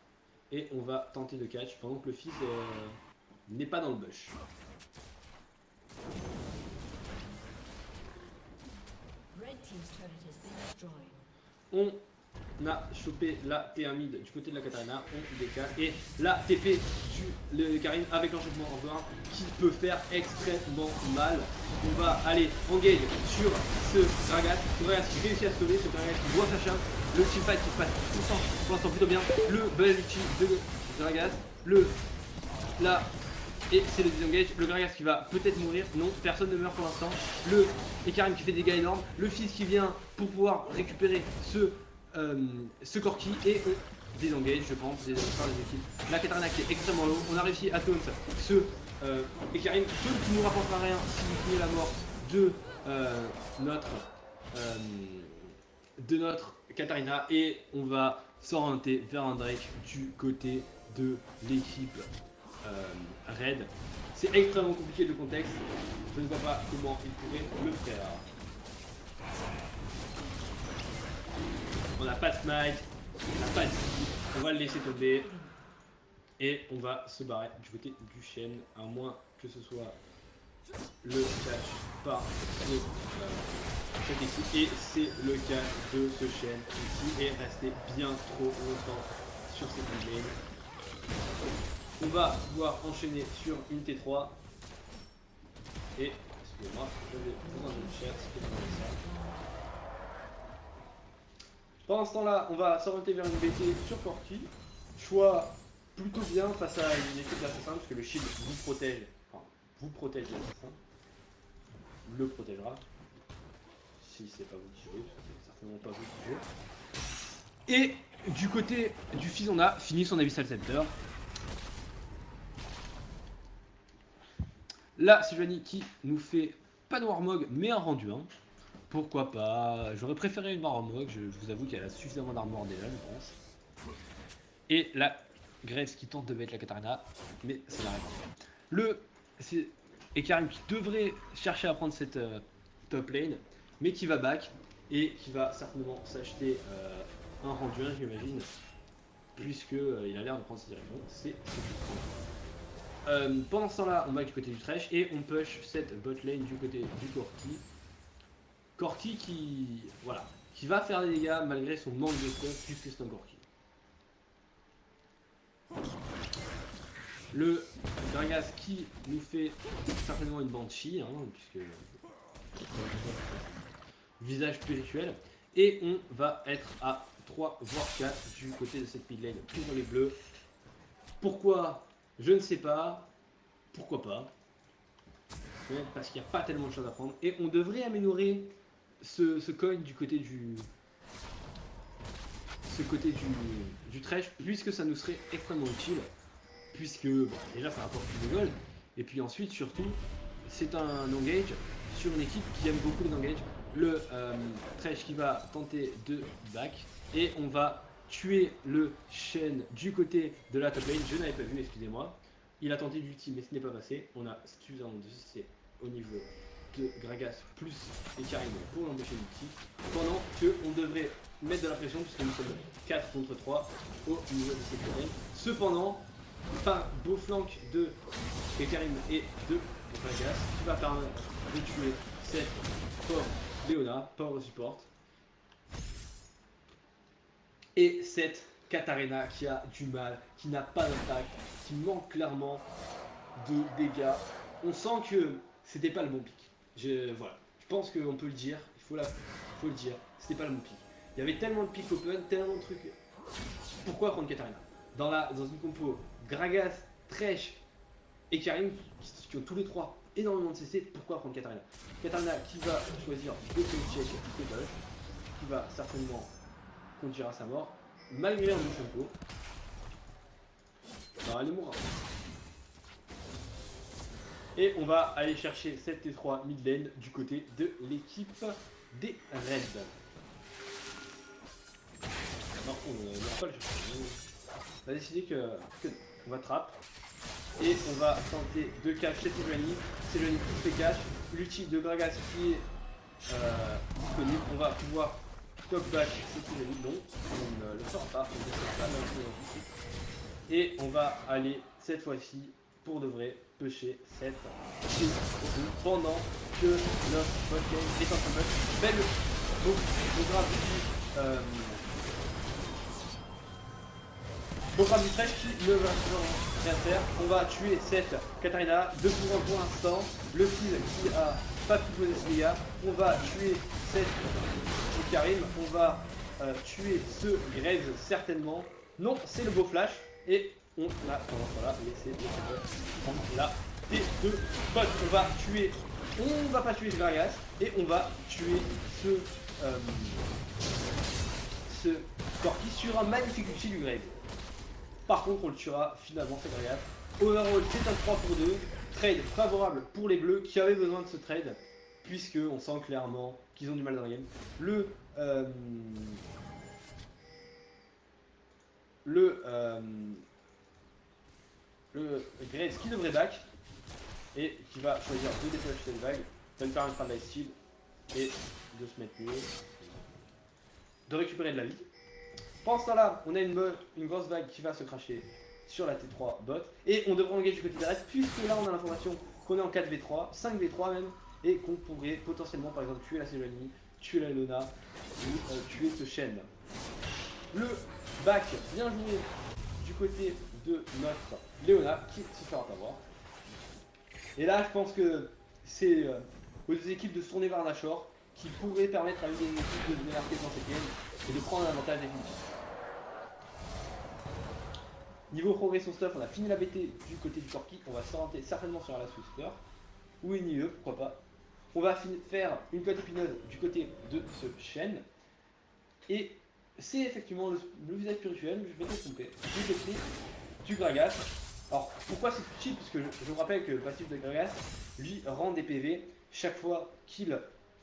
et on va tenter de catch pendant que le Fizz n'est pas dans le bush. On a chopé la PA mid du côté de la Katarina, on décale et la TP du Karim avec l'enchantement Orgor qui peut faire extrêmement mal. On va aller engage sur ce Gragas qui réussit à se sauver, ce Gragas qui voit sa charge, le teamfight qui se passe tout le temps, pour l'instant plutôt bien, le bel ulti de Gragas, là et c'est le disengage, le Gragas qui va peut-être mourir, non, personne ne meurt pour l'instant, le Karim qui fait des dégâts énormes, le Fizz qui vient pour pouvoir récupérer ce Corki et on désengage je pense par les équipes. La Katarina qui est extrêmement low, on a réussi à taunt ce Karim qui ne nous rapportera rien s'il finit la mort de notre Katarina et on va s'orienter vers un Drake du côté de l'équipe Red. C'est extrêmement compliqué de contexte, je ne vois pas comment il pourrait le faire. On n'a pas de smite, on n'a pas de ski, on va le laisser tomber et on va se barrer du côté du chêne, à moins que ce soit le catch par cette équipe et c'est le cas de ce chêne qui est resté bien trop longtemps sur cette lane. On va pouvoir enchaîner sur une T3 et excusez-moi, j'avais besoin de le chat, pendant ce temps-là, on va s'orienter vers une BT sur Corki. Choix plutôt bien face à une équipe d'assassins, parce que le shield vous protège, enfin, vous protège l'assassin, le protégera. Si c'est pas vous qui jouez, parce que c'est certainement pas vous qui jouez. Et du côté du Fizz, on a fini son Abyssal Scepter. Là, c'est Johnny qui nous fait pas de Warmog, mais un rendu 1. Pourquoi pas, j'aurais préféré une Warmog, je vous avoue qu'elle a suffisamment d'armor déjà, je pense. Et la Graves qui tente de mettre la Katarina, mais ça n'arrive pas. C'est Karim qui devrait chercher à prendre cette top lane, mais qui va back et qui va certainement s'acheter un rendu 1, j'imagine, puisqu'il a l'air de prendre ses directions. C'est pendant ce temps-là, on back du côté du Thresh et on push cette bot lane du côté du Corki. Corki qui va faire des dégâts malgré son manque de stuff puisque c'est un Corki. Le Gragas qui nous fait certainement une Banshee, puisque visage spirituel. Et on va être à 3 voire 4 du côté de cette mid lane, toujours les bleus. Pourquoi? Je ne sais pas. Pourquoi pas? Parce qu'il n'y a pas tellement de choses à prendre. Et on devrait améliorer ce coin du côté du Thresh, puisque ça nous serait extrêmement utile, puisque déjà ça rapporte plus de gold, et puis ensuite surtout c'est un engage sur une équipe qui aime beaucoup les engage. Le Thresh qui va tenter de back, et on va tuer le Shen du côté de la top lane. Je n'avais pas vu, excusez-moi, il a tenté d'ulti mais ce n'est pas passé. On a suffisamment de CC au niveau de Gragas plus Ekarim pour l'embaucher l'ulti, pendant qu'on devrait mettre de la pression puisque nous sommes 4 contre 3 au niveau de cette terrain. Cependant, par beau flank de Ekarim et de Gragas qui va permettre de tuer cette pauvre Leona, power support, et cette Katarina qui a du mal, qui n'a pas d'impact, qui manque clairement de dégâts. On sent que c'était pas le bon pick. Voilà, je pense qu'on peut le dire, faut le dire, c'était pas le bon pick. Il y avait tellement de pick open, tellement de trucs. Pourquoi prendre Katarina dans une compo Gragas, Thresh et Karim qui ont tous les trois énormément de CC, pourquoi prendre Katarina? Katarina qui va choisir de check et de dodge, qui va certainement conduire à sa mort, malgré un bon tempo. Alors elle est mourante. Et on va aller chercher cette T3 mid lane du côté de l'équipe des Reds. Non, on n'aura pas le chercher. On va décider qu'on va trap. Et on va tenter de cash cette Sejuani. Sejuani qui fait cash. L'ulti de Gragas qui est disponible. On va pouvoir top back cette Sejuani. Non, on ne le fera pas. On ne le fera pas. Et on va aller cette fois-ci pour de vrai pêcher cette pendant que notre bot game est en train de push. Belle Bograve du Thresh qui ne va rien faire. On va tuer cette Katarina, 2 pour 1 pour l'instant. Le kill qui a pas pu poser ce dégât. On va tuer cette Karim. On va tuer ce Graves certainement. Non, c'est le beau flash. Et on a voilà, laissé prendre la T2 bot. On va pas tuer ce Gragas et on va tuer ce Corki sur un magnifique ulti du Grave. Par contre, on le tuera finalement, c'est Gragas. Overall, c'est un 3 pour 2. Trade favorable pour les bleus qui avaient besoin de ce trade, puisque on sent clairement qu'ils ont du mal dans la game. Le Graves qui devrait back et qui va choisir de déployer cette vague, ça lui permettra de lifesteal et de se mettre mieux, de récupérer de la vie. Pendant ce temps-là, on a une grosse vague qui va se cracher sur la T3 bot et on devrait engager du côté des Reds puisque là on a l'information qu'on est en 4v3, 5v3 même, et qu'on pourrait potentiellement par exemple tuer la Sejuani, tuer la Leona ou tuer ce Shen. Le back bien joué du côté de notre Leona qui se fera avoir. Et là je pense que c'est aux deux équipes de se tourner vers Nashor qui pourrait permettre à une des équipes de venir arquer dans cette game et de prendre un avantage définitif. Niveau progression stuff, on a fini la BT du côté du Corki, on va s'orienter certainement sur la Whisper ou une IE, pourquoi pas. On va faire une cote épineuse du côté de ce Shen et c'est effectivement le visage spirituel, je vais me tromper, du côté du Gragas. Alors pourquoi c'est cheat? Parce que je vous rappelle que le passif de Gragas lui rend des PV chaque fois qu'il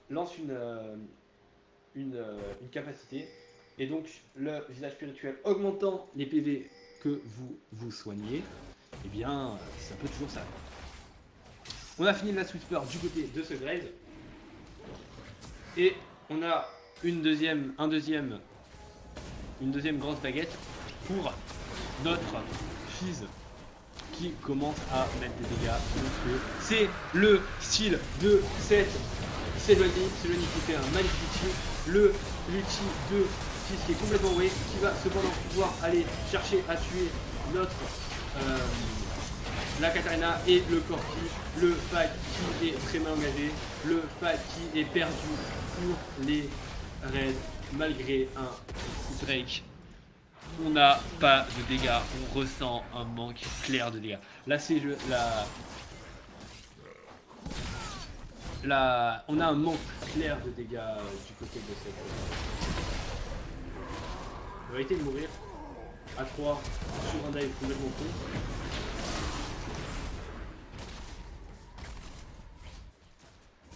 lance une capacité. Et donc le visage spirituel augmentant les PV que vous soignez, et bien ça peut toujours ça. On a fini la Whisper du côté de ce Graves. Et on a une deuxième grosse baguette pour notre Fizz qui commence à mettre des dégâts. C'est le style de cette Sejuani qui fait un magnifique style. L'ulti de Fizz qui est complètement way, qui va cependant pouvoir aller chercher à tuer notre la Katarina et le Corki. Le fight qui est très mal engagé, le fight qui est perdu pour les Reds malgré un Drake. On n'a pas de dégâts, on ressent un manque clair de dégâts. Là c'est on a un manque clair de dégâts du côté de cette. On va éviter de mourir à 3 sur un dive complètement con.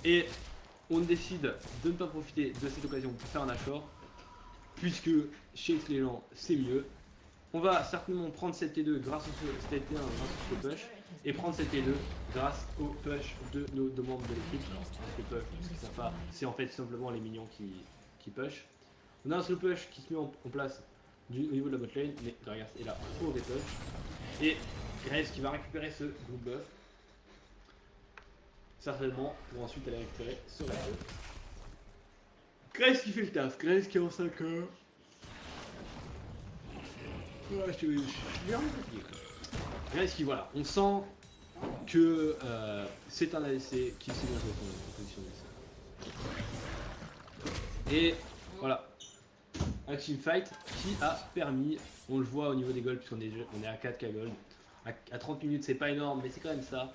Et on décide de ne pas profiter de cette occasion pour faire un Nashor, puisque chez les gens c'est mieux. On va certainement prendre cette T2 grâce au T1, grâce au push. et prendre cette T2 grâce au push de nos deux membres de l'équipe. Alors, un slow push, parce que ça pas, c'est en fait simplement les minions qui push. On a un slow push qui se met en place au niveau de la bot lane, mais Gragas est là pour des push. Et Graves qui va récupérer ce group buff, certainement, pour ensuite aller récupérer ce red buff. Graves qui fait le taf, Graves qui est en 5 heures. Ouais, je suis vraiment fatigué. Graves qui, voilà, on sent que c'est un ADC qui sait bien jouer son position d'ADC. Et voilà, un teamfight qui a permis, on le voit au niveau des golds, puisqu'on est à 4k gold. À 30 minutes, c'est pas énorme, mais c'est quand même ça.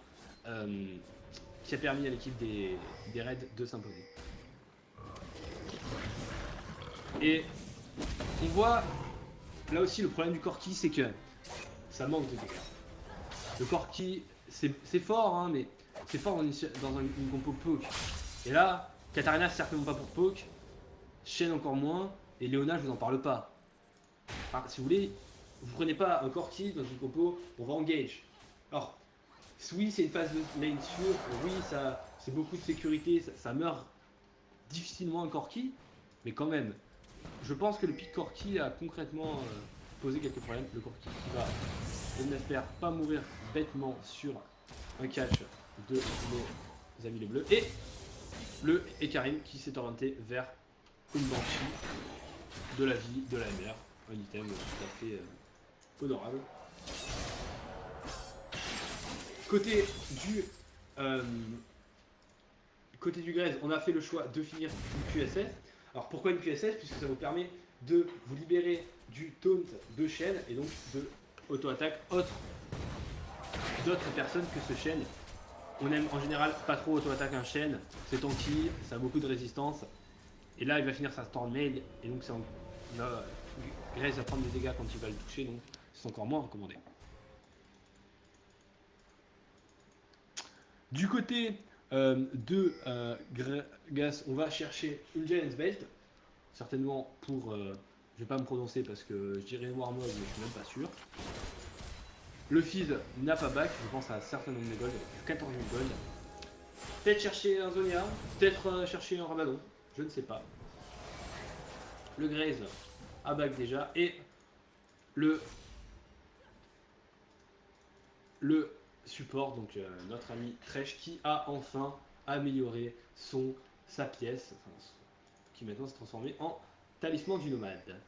Qui a permis à l'équipe des raids de s'imposer. Et on voit là aussi le problème du Corki, c'est que ça manque de dégâts. Le Corki, c'est fort, hein, mais c'est fort dans une compo poke. Et là, Katarina, certainement pas pour poke, Shen encore moins, et Leona, je vous en parle pas. Enfin, si vous voulez, vous prenez pas un Corki dans une compo, on va engage. Alors, oui, c'est une phase de lane sûre, oui, c'est beaucoup de sécurité, ça meurt difficilement un Corki, mais quand même, je pense que le pick Corki a concrètement posé quelques problèmes. Le Corki qui va, je n'espère pas mourir bêtement sur un catch de nos amis les bleus, et le Ekarim qui s'est orienté vers une Banshee de la vie, de la mer, un item tout à fait honorable. Côté du Graves, on a fait le choix de finir une QSS. Alors pourquoi une QSS? Puisque ça vous permet de vous libérer du taunt de Shen et donc de auto-attaque d'autres personnes que ce Shen. On aime en général pas trop auto-attaque un Shen, c'est tanky, ça a beaucoup de résistance. Et là il va finir sa Stormmail et donc Graves va prendre des dégâts quand il va le toucher, donc c'est encore moins recommandé. Du côté de Gragas, on va chercher une Giants Belt, certainement pour, je vais pas me prononcer parce que je dirais Warmog, mais je suis même pas sûr. Le Fizz n'a pas back, je pense à un certain nombre de gold, 14 000 gold. Peut-être chercher un Zonia, peut-être chercher un Rabadon, je ne sais pas. Le Graze a back déjà, et le support, donc notre ami Thresh qui a enfin amélioré sa pièce, enfin, qui maintenant s'est transformé en talisman du nomade.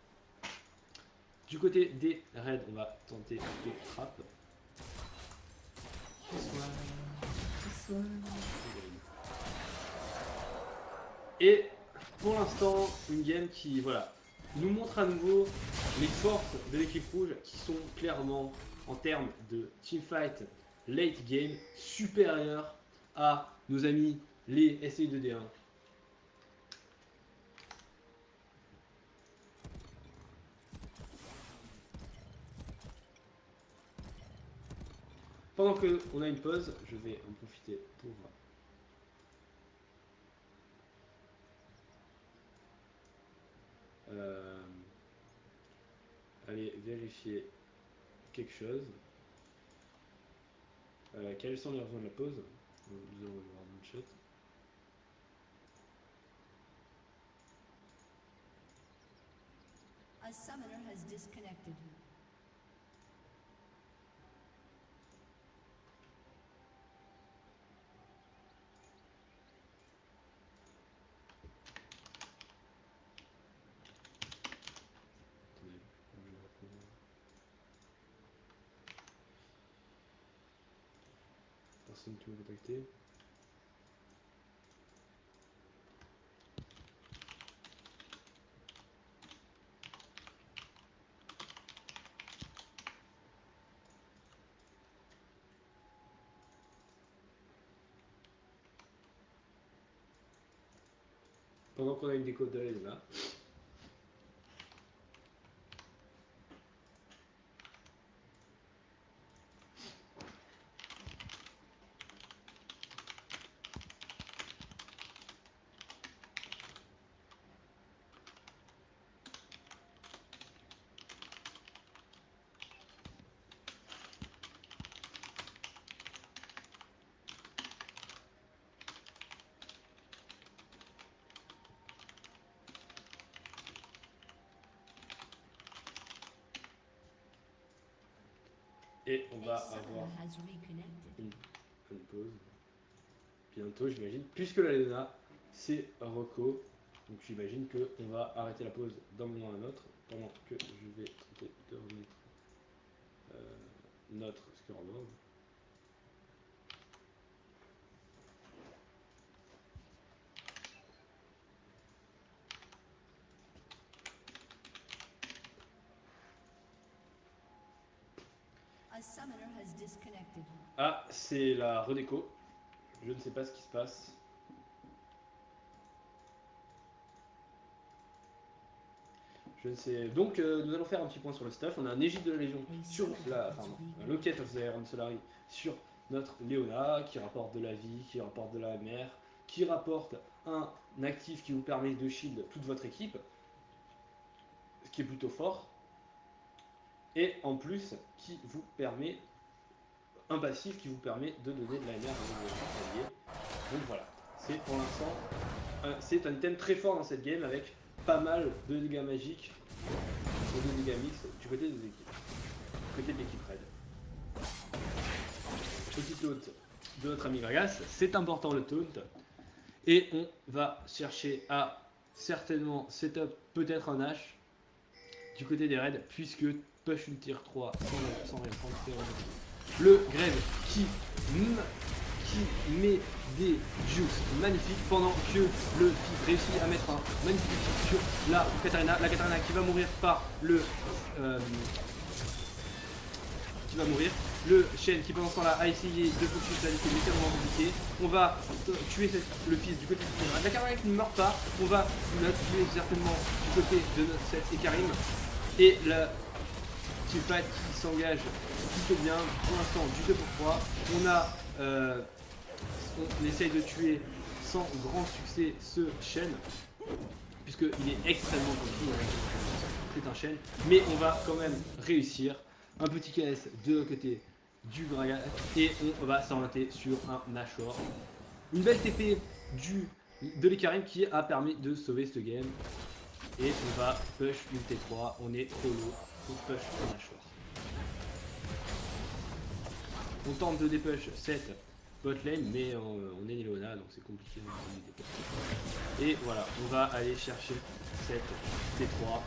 Du côté des raids, on va tenter de trap. Et pour l'instant, une game qui nous montre à nouveau les forces de l'équipe rouge qui sont clairement en termes de teamfight late game supérieures à nos amis les SI2D1. Pendant qu'on a une pause, je vais en profiter pour aller vérifier quelque chose. Quelles sont les raisons de la pause? Nous allons voir dans le chat. A summoner has disconnected. Personne qui m'a contacté. Pendant qu'on a une déco de là. Et on va A summoner avoir has reconnected. une pause. Bientôt, j'imagine. Puisque la Léona, c'est Rocco. Donc j'imagine qu'on va arrêter la pause d'un moment à un autre. Pendant que je vais tenter de remettre notre scoreboard. A summoner has disconnected. Ah, c'est la redéco. Je ne sais pas ce qui se passe. Je ne sais. Donc, nous allons faire un petit point sur le stuff. On a un Égide de la Légion sur la. Pardon, un Locket of the Iron Solari sur notre Léona qui rapporte de la vie, qui rapporte de la mer, qui rapporte un actif qui vous permet de shield toute votre équipe, ce qui est plutôt fort. Et en plus, qui vous permet un passif qui vous permet de donner de la MR à vos alliés. Donc voilà, c'est pour l'instant, c'est un item très fort dans cette game avec pas mal de dégâts magiques et de dégâts mix du côté des équipes, du côté de l'équipe Red. Petit taunt de notre ami Gragas, c'est important le taunt. Et on va chercher à certainement setup peut-être un H du côté des raids, puisque push une tier 3 sans rien prendre, le Grave qui met des juices magnifiques pendant que le Fif réussit à mettre un magnifique kill sur la Katarina qui va mourir par le le Shen qui pendant ce temps là a essayé de focus la liste littéralement compliqué. On va tuer le fils du côté de Katarina. La Katarina qui ne meurt pas, on va la tuer certainement du côté de notre set et Karim. Et la teamfight qui s'engage plutôt bien, pour l'instant du 2 pour 3. On essaye de tuer sans grand succès ce Shen, puisqu'il est extrêmement compliqué, c'est un Shen, mais on va quand même réussir. Un petit KS de côté du Gragas et on va s'orienter sur un Nashor. Une belle TP de l'Ikarim qui a permis de sauver ce game. Et on va push une T3, on est trop low, on push un Nashor. On tente de dépush cette bot lane, mais on est Léona donc c'est compliqué. Et voilà, on va aller chercher cette T3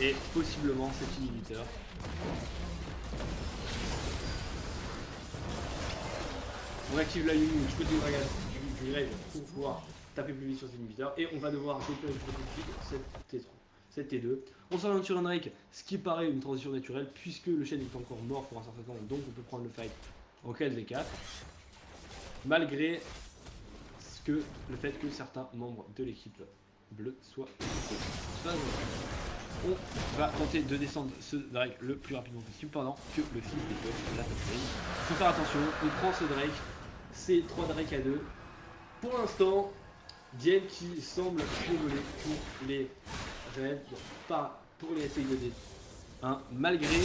et possiblement cet inhibiteur. On active la Yumu du côté du Grave pour pouvoir taper plus vite sur cet inhibiteur et on va devoir dépush cette T3, cette T2. On s'oriente sur un Drake, ce qui paraît une transition naturelle puisque le Shen est encore mort pour un certain temps, donc on peut prendre le fight en 4v4 malgré le fait que certains membres de l'équipe bleue soient on va tenter de descendre ce Drake le plus rapidement possible pendant que le fils dépush la top lane. Faut faire attention, on prend ce Drake, c'est 3 Drake à 2. Pour l'instant, Diane qui semble voler pour les raids, pas pour les SID. Malgré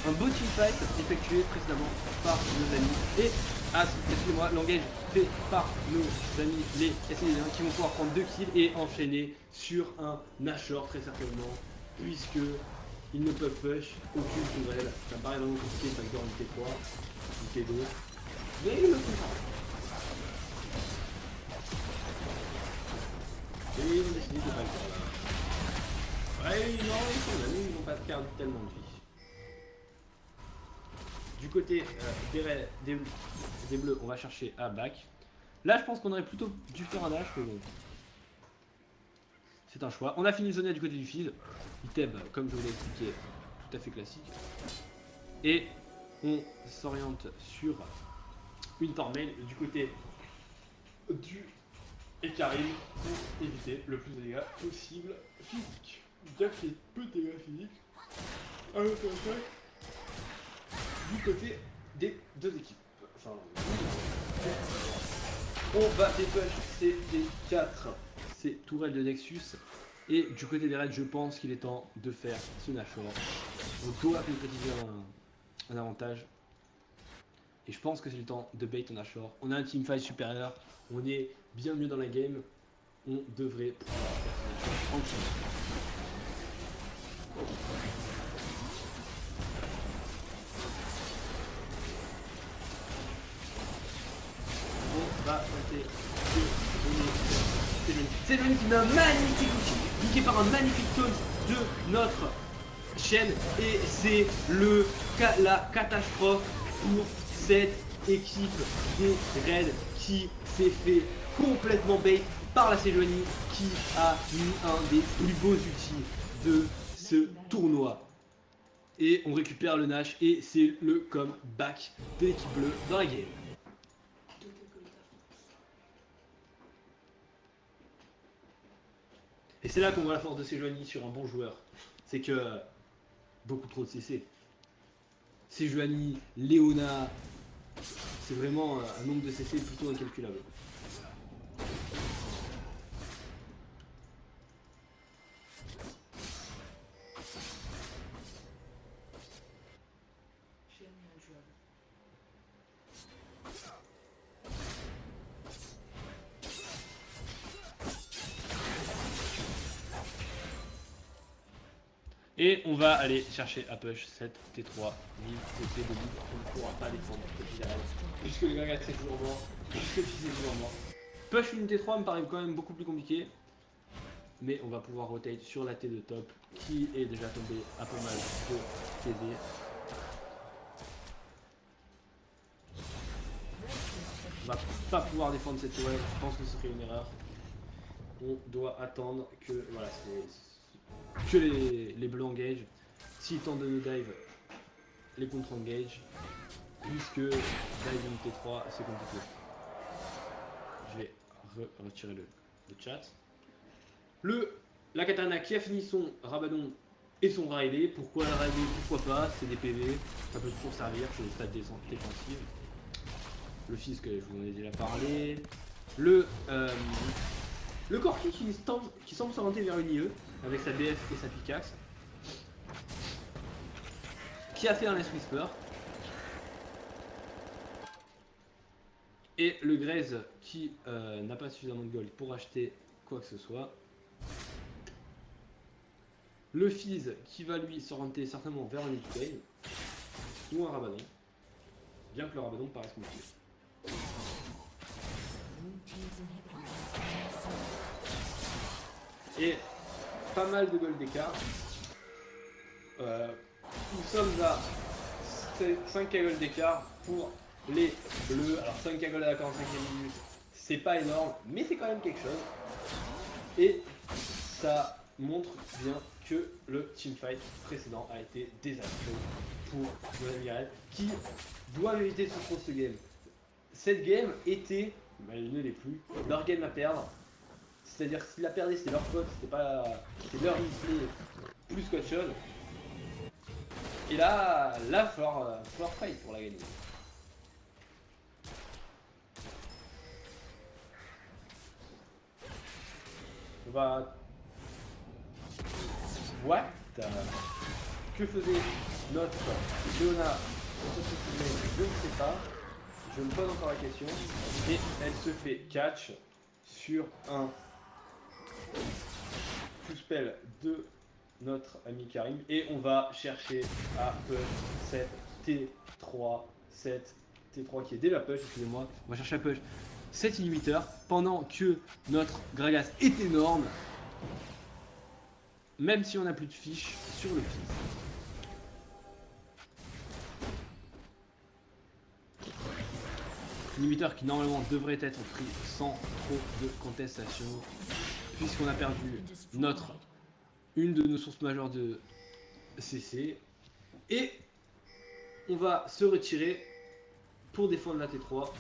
un beau teamfight effectué précédemment par nos amis et excusez-moi, l'engage fait par nos amis les SID qui vont pouvoir prendre 2 kills et enchaîner sur un Nashor très certainement, puisque ils ne peuvent push aucune tourelle. Ça me paraît vraiment compliqué de backdoor une T3, une T2, mais ils le font pas. Et ils ont décidé de backdoor. Ouais, non, ils n'ont pas perdu tellement de vie. Du côté des bleus, on va chercher à back. Là, je pense qu'on aurait plutôt dû faire un dash, mais bon. C'est un choix. On a fini zoné du côté du Fizz. Item, comme je vous l'ai expliqué, tout à fait classique. Et on s'oriente sur une Tormail du côté du Ekarim pour éviter le plus de dégâts possible physiques. Bien qu'il y ait peu de dégâts physiques à notre attaque du côté des deux équipes. Enfin, on va dépush ces 4 ces tourelles de Nexus. Et du côté des raids, je pense qu'il est temps de faire ce Nashor. On doit concrétiser un avantage. Et je pense que c'est le temps de bait un Nashor. On a un teamfight supérieur. On est bien mieux dans la game. On devrait pouvoir faire ce Nashor tranquille. va tenter de donner Sejuani. Sejuani qui met un magnifique outil, niqué par un magnifique taunt de notre chaîne. Et c'est la catastrophe pour cette équipe des Reds qui s'est fait complètement bait par la Sejuani qui a mis un des plus beaux outils de ce tournoi. Et on récupère le Nash et c'est le comeback de l'équipe bleue dans la game. Et c'est là qu'on voit la force de Sejuani sur un bon joueur. C'est que beaucoup trop de CC. Sejuani, Leona, c'est vraiment un nombre de CC plutôt incalculable. Et on va aller chercher à push 7 T3 1000 TP de lead. On ne pourra pas défendre puisque le Gragas c'est toujours mort, puisque le fils est toujours mort. Push une T3 me paraît quand même beaucoup plus compliqué. Mais on va pouvoir rotate sur la T de top qui est déjà tombée à pas mal de TD. On va pas pouvoir défendre cette tourelle, je pense que ce serait une erreur. On doit attendre que voilà, que les bleus engage. S'ils tentent de nous dive, les contre engage. Puisque dive une T3 c'est compliqué. Je vais retirer le chat. La Katana qui a fini son Rabadon et son Riley. Pourquoi la Riley? Pourquoi pas? C'est des PV, ça peut toujours servir sur les stades défensives. Le fils que je vous en ai déjà parlé. Le Corki qui semble s'orienter vers une IE avec sa BF et sa pickaxe. Qui a fait un Less Whisper. Et le Graze qui n'a pas suffisamment de gold pour acheter quoi que ce soit. Le Fizz qui va lui s'orienter certainement vers un Epic ou un Rabadon. Bien que le Rabadon paraisse compliqué. Et pas mal de gold d'écart. Nous sommes à 5k gold d'écart pour les bleus. Alors 5k gold à la 45e minute, c'est pas énorme, mais c'est quand même quelque chose. Et ça montre bien que le teamfight précédent a été désastreux pour nos amis Red qui doivent éviter ce trop ce game. Cette game était, elle ne l'est plus, leur game à perdre. C'est-à-dire que s'ils la perdaient, c'est leur faute, c'était leur replay plus qu'autre chose. Et là, fort fight pour la gagner. On va... What? Que faisait notre Leona? Je ne sais pas. Je me pose encore la question. Et elle se fait catch sur un tout spell de notre ami Karim. Et on va chercher à push cette T3. Cette T3 qui est déjà push, excusez-moi. On va chercher à push cet inhibiteur pendant que notre Gragas est énorme. Même si on n'a plus de fiches sur le fils. Inhibiteur qui normalement devrait être pris sans trop de contestation. Puisqu'on a perdu une de nos sources majeures de CC. Et on va se retirer pour défendre la T3.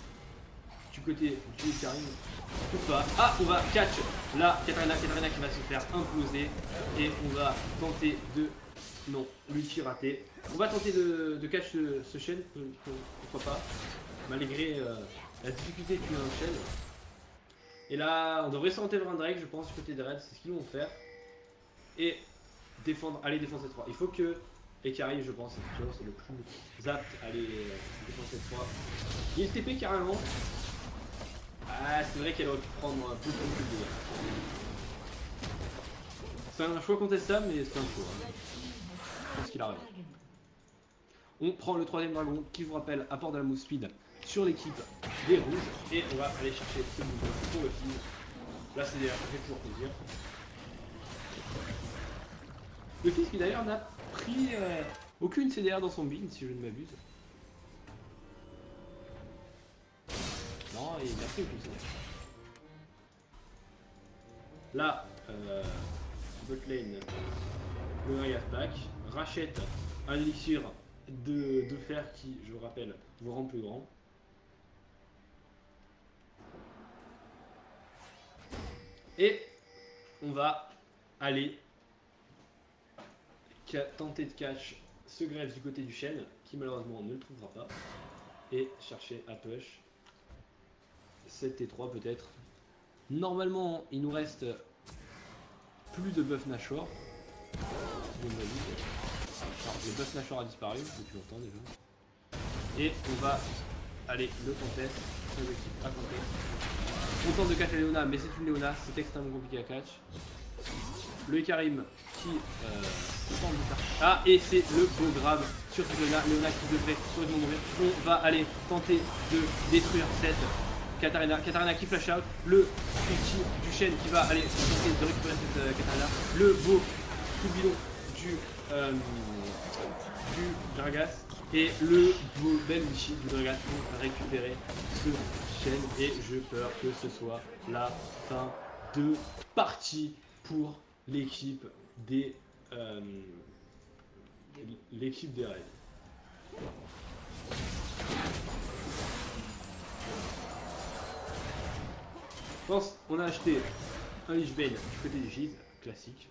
Du côté du Karim ou pas. Ah, on va catch la Katarina qui va se faire imploser. Et on va tenter de... Non, l'ulti raté. On va tenter de catch ce chaîne, pourquoi pas. Malgré la difficulté de tuer un chaîne. Et là, on devrait s'orienter vers un Drake, je pense, du côté des Reds, c'est ce qu'ils vont faire. Et aller défendre cette 3. Il faut que Ekari, je pense, c'est le plus apte à aller défendre cette 3. Il y a le TP carrément. Ah, c'est vrai qu'elle aurait pu prendre un peu plus de dégâts. C'est un choix contestable, mais c'est un choix. Je pense qu'il a raison. On prend le troisième dragon qui vous rappelle apport de la move speed sur l'équipe des rouges. Et on va aller chercher ce bouton pour le film. Là, c'est ça fait toujours plaisir. Le fils qui d'ailleurs n'a pris aucune CDR dans son build, si je ne m'abuse. Non, il n'a pris aucune CDR. Là, botlane, le Dragas Pack, rachète un élixir de fer qui, je vous rappelle, vous rend plus grand. Et on va aller tenter de catch ce greffe du côté du chêne, qui malheureusement ne le trouvera pas, et chercher à push 7 T3 peut-être. Normalement, il nous reste plus de buff Nashor. Le buff Nashor a disparu depuis longtemps déjà. Et on va aller le contest. À contest. On tente de catch la Léona, mais c'est une Léona, c'est extrêmement compliqué à catch. Le Ikarim qui tente de faire. Ah, et c'est le beau grab sur cette Léona qui devrait sérieusement mourir. On va aller tenter de détruire cette Katarina. Katarina qui flash out. Le ulti du chêne qui va aller tenter de récupérer cette Katarina. Le beau coup de bidon du Gragas. Et le beau bel ulti du Gragas pour récupérer ce chêne. Et j'ai peur que ce soit la fin de partie pour l'équipe des raids. Je pense qu'on a acheté un Lich Bane du côté du Giz, classique.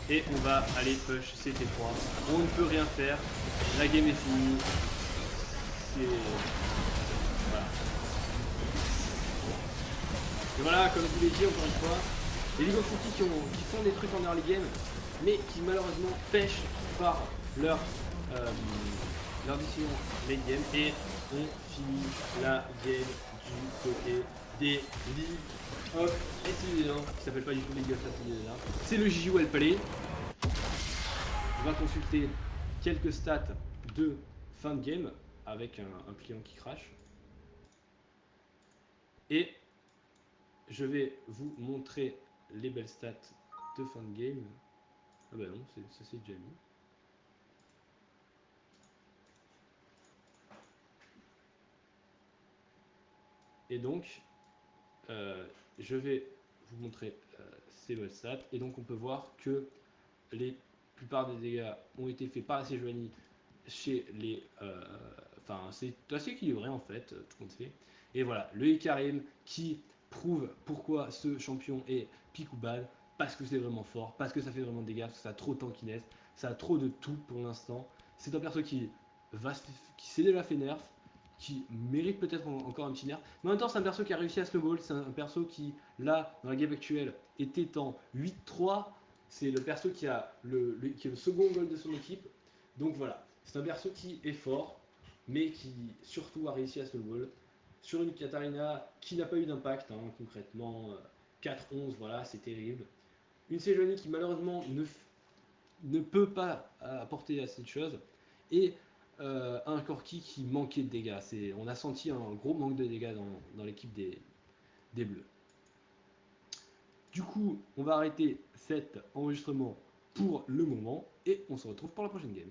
Et on va aller push CT3. On ne peut rien faire. La game est finie. C'est... Voilà. Et voilà, comme je vous l'ai dit encore une fois, les League of City qui font des trucs en early game, mais qui malheureusement pêchent par leur décision late game. Et on finit la game du côté des League of SCD1, qui s'appelle pas du tout League of SCD1. C'est le JJOL Palais. On va consulter quelques stats de fin de game avec un client qui crache. Et je vais vous montrer les belles stats de fin de game. Ah bah non, ça c'est déjà mis. Et donc, je vais vous montrer ces belles stats. Et donc on peut voir que la plupart des dégâts ont été faits par la Sejuani chez les... Enfin, c'est assez équilibré en fait, tout compte fait. Et voilà, le Ikarim qui prouve pourquoi ce champion est pick ou bad, parce que c'est vraiment fort, parce que ça fait vraiment de dégâts, parce que ça a trop de tankiness, ça a trop de tout pour l'instant. C'est un perso qui s'est déjà fait nerf, qui mérite peut-être encore un petit nerf, mais en même temps c'est un perso qui a réussi à snowball, c'est un perso qui, là, dans la game actuelle, était en 8-3, c'est le perso qui est le second goal de son équipe, donc voilà, c'est un perso qui est fort, mais qui surtout a réussi à snowball sur une Katarina qui n'a pas eu d'impact, hein, concrètement, 4-11, voilà, c'est terrible. Une Sejuani qui malheureusement ne peut pas apporter assez de choses, et un Corki qui manquait de dégâts. On a senti un gros manque de dégâts dans l'équipe des Bleus. Du coup, on va arrêter cet enregistrement pour le moment, et on se retrouve pour la prochaine game.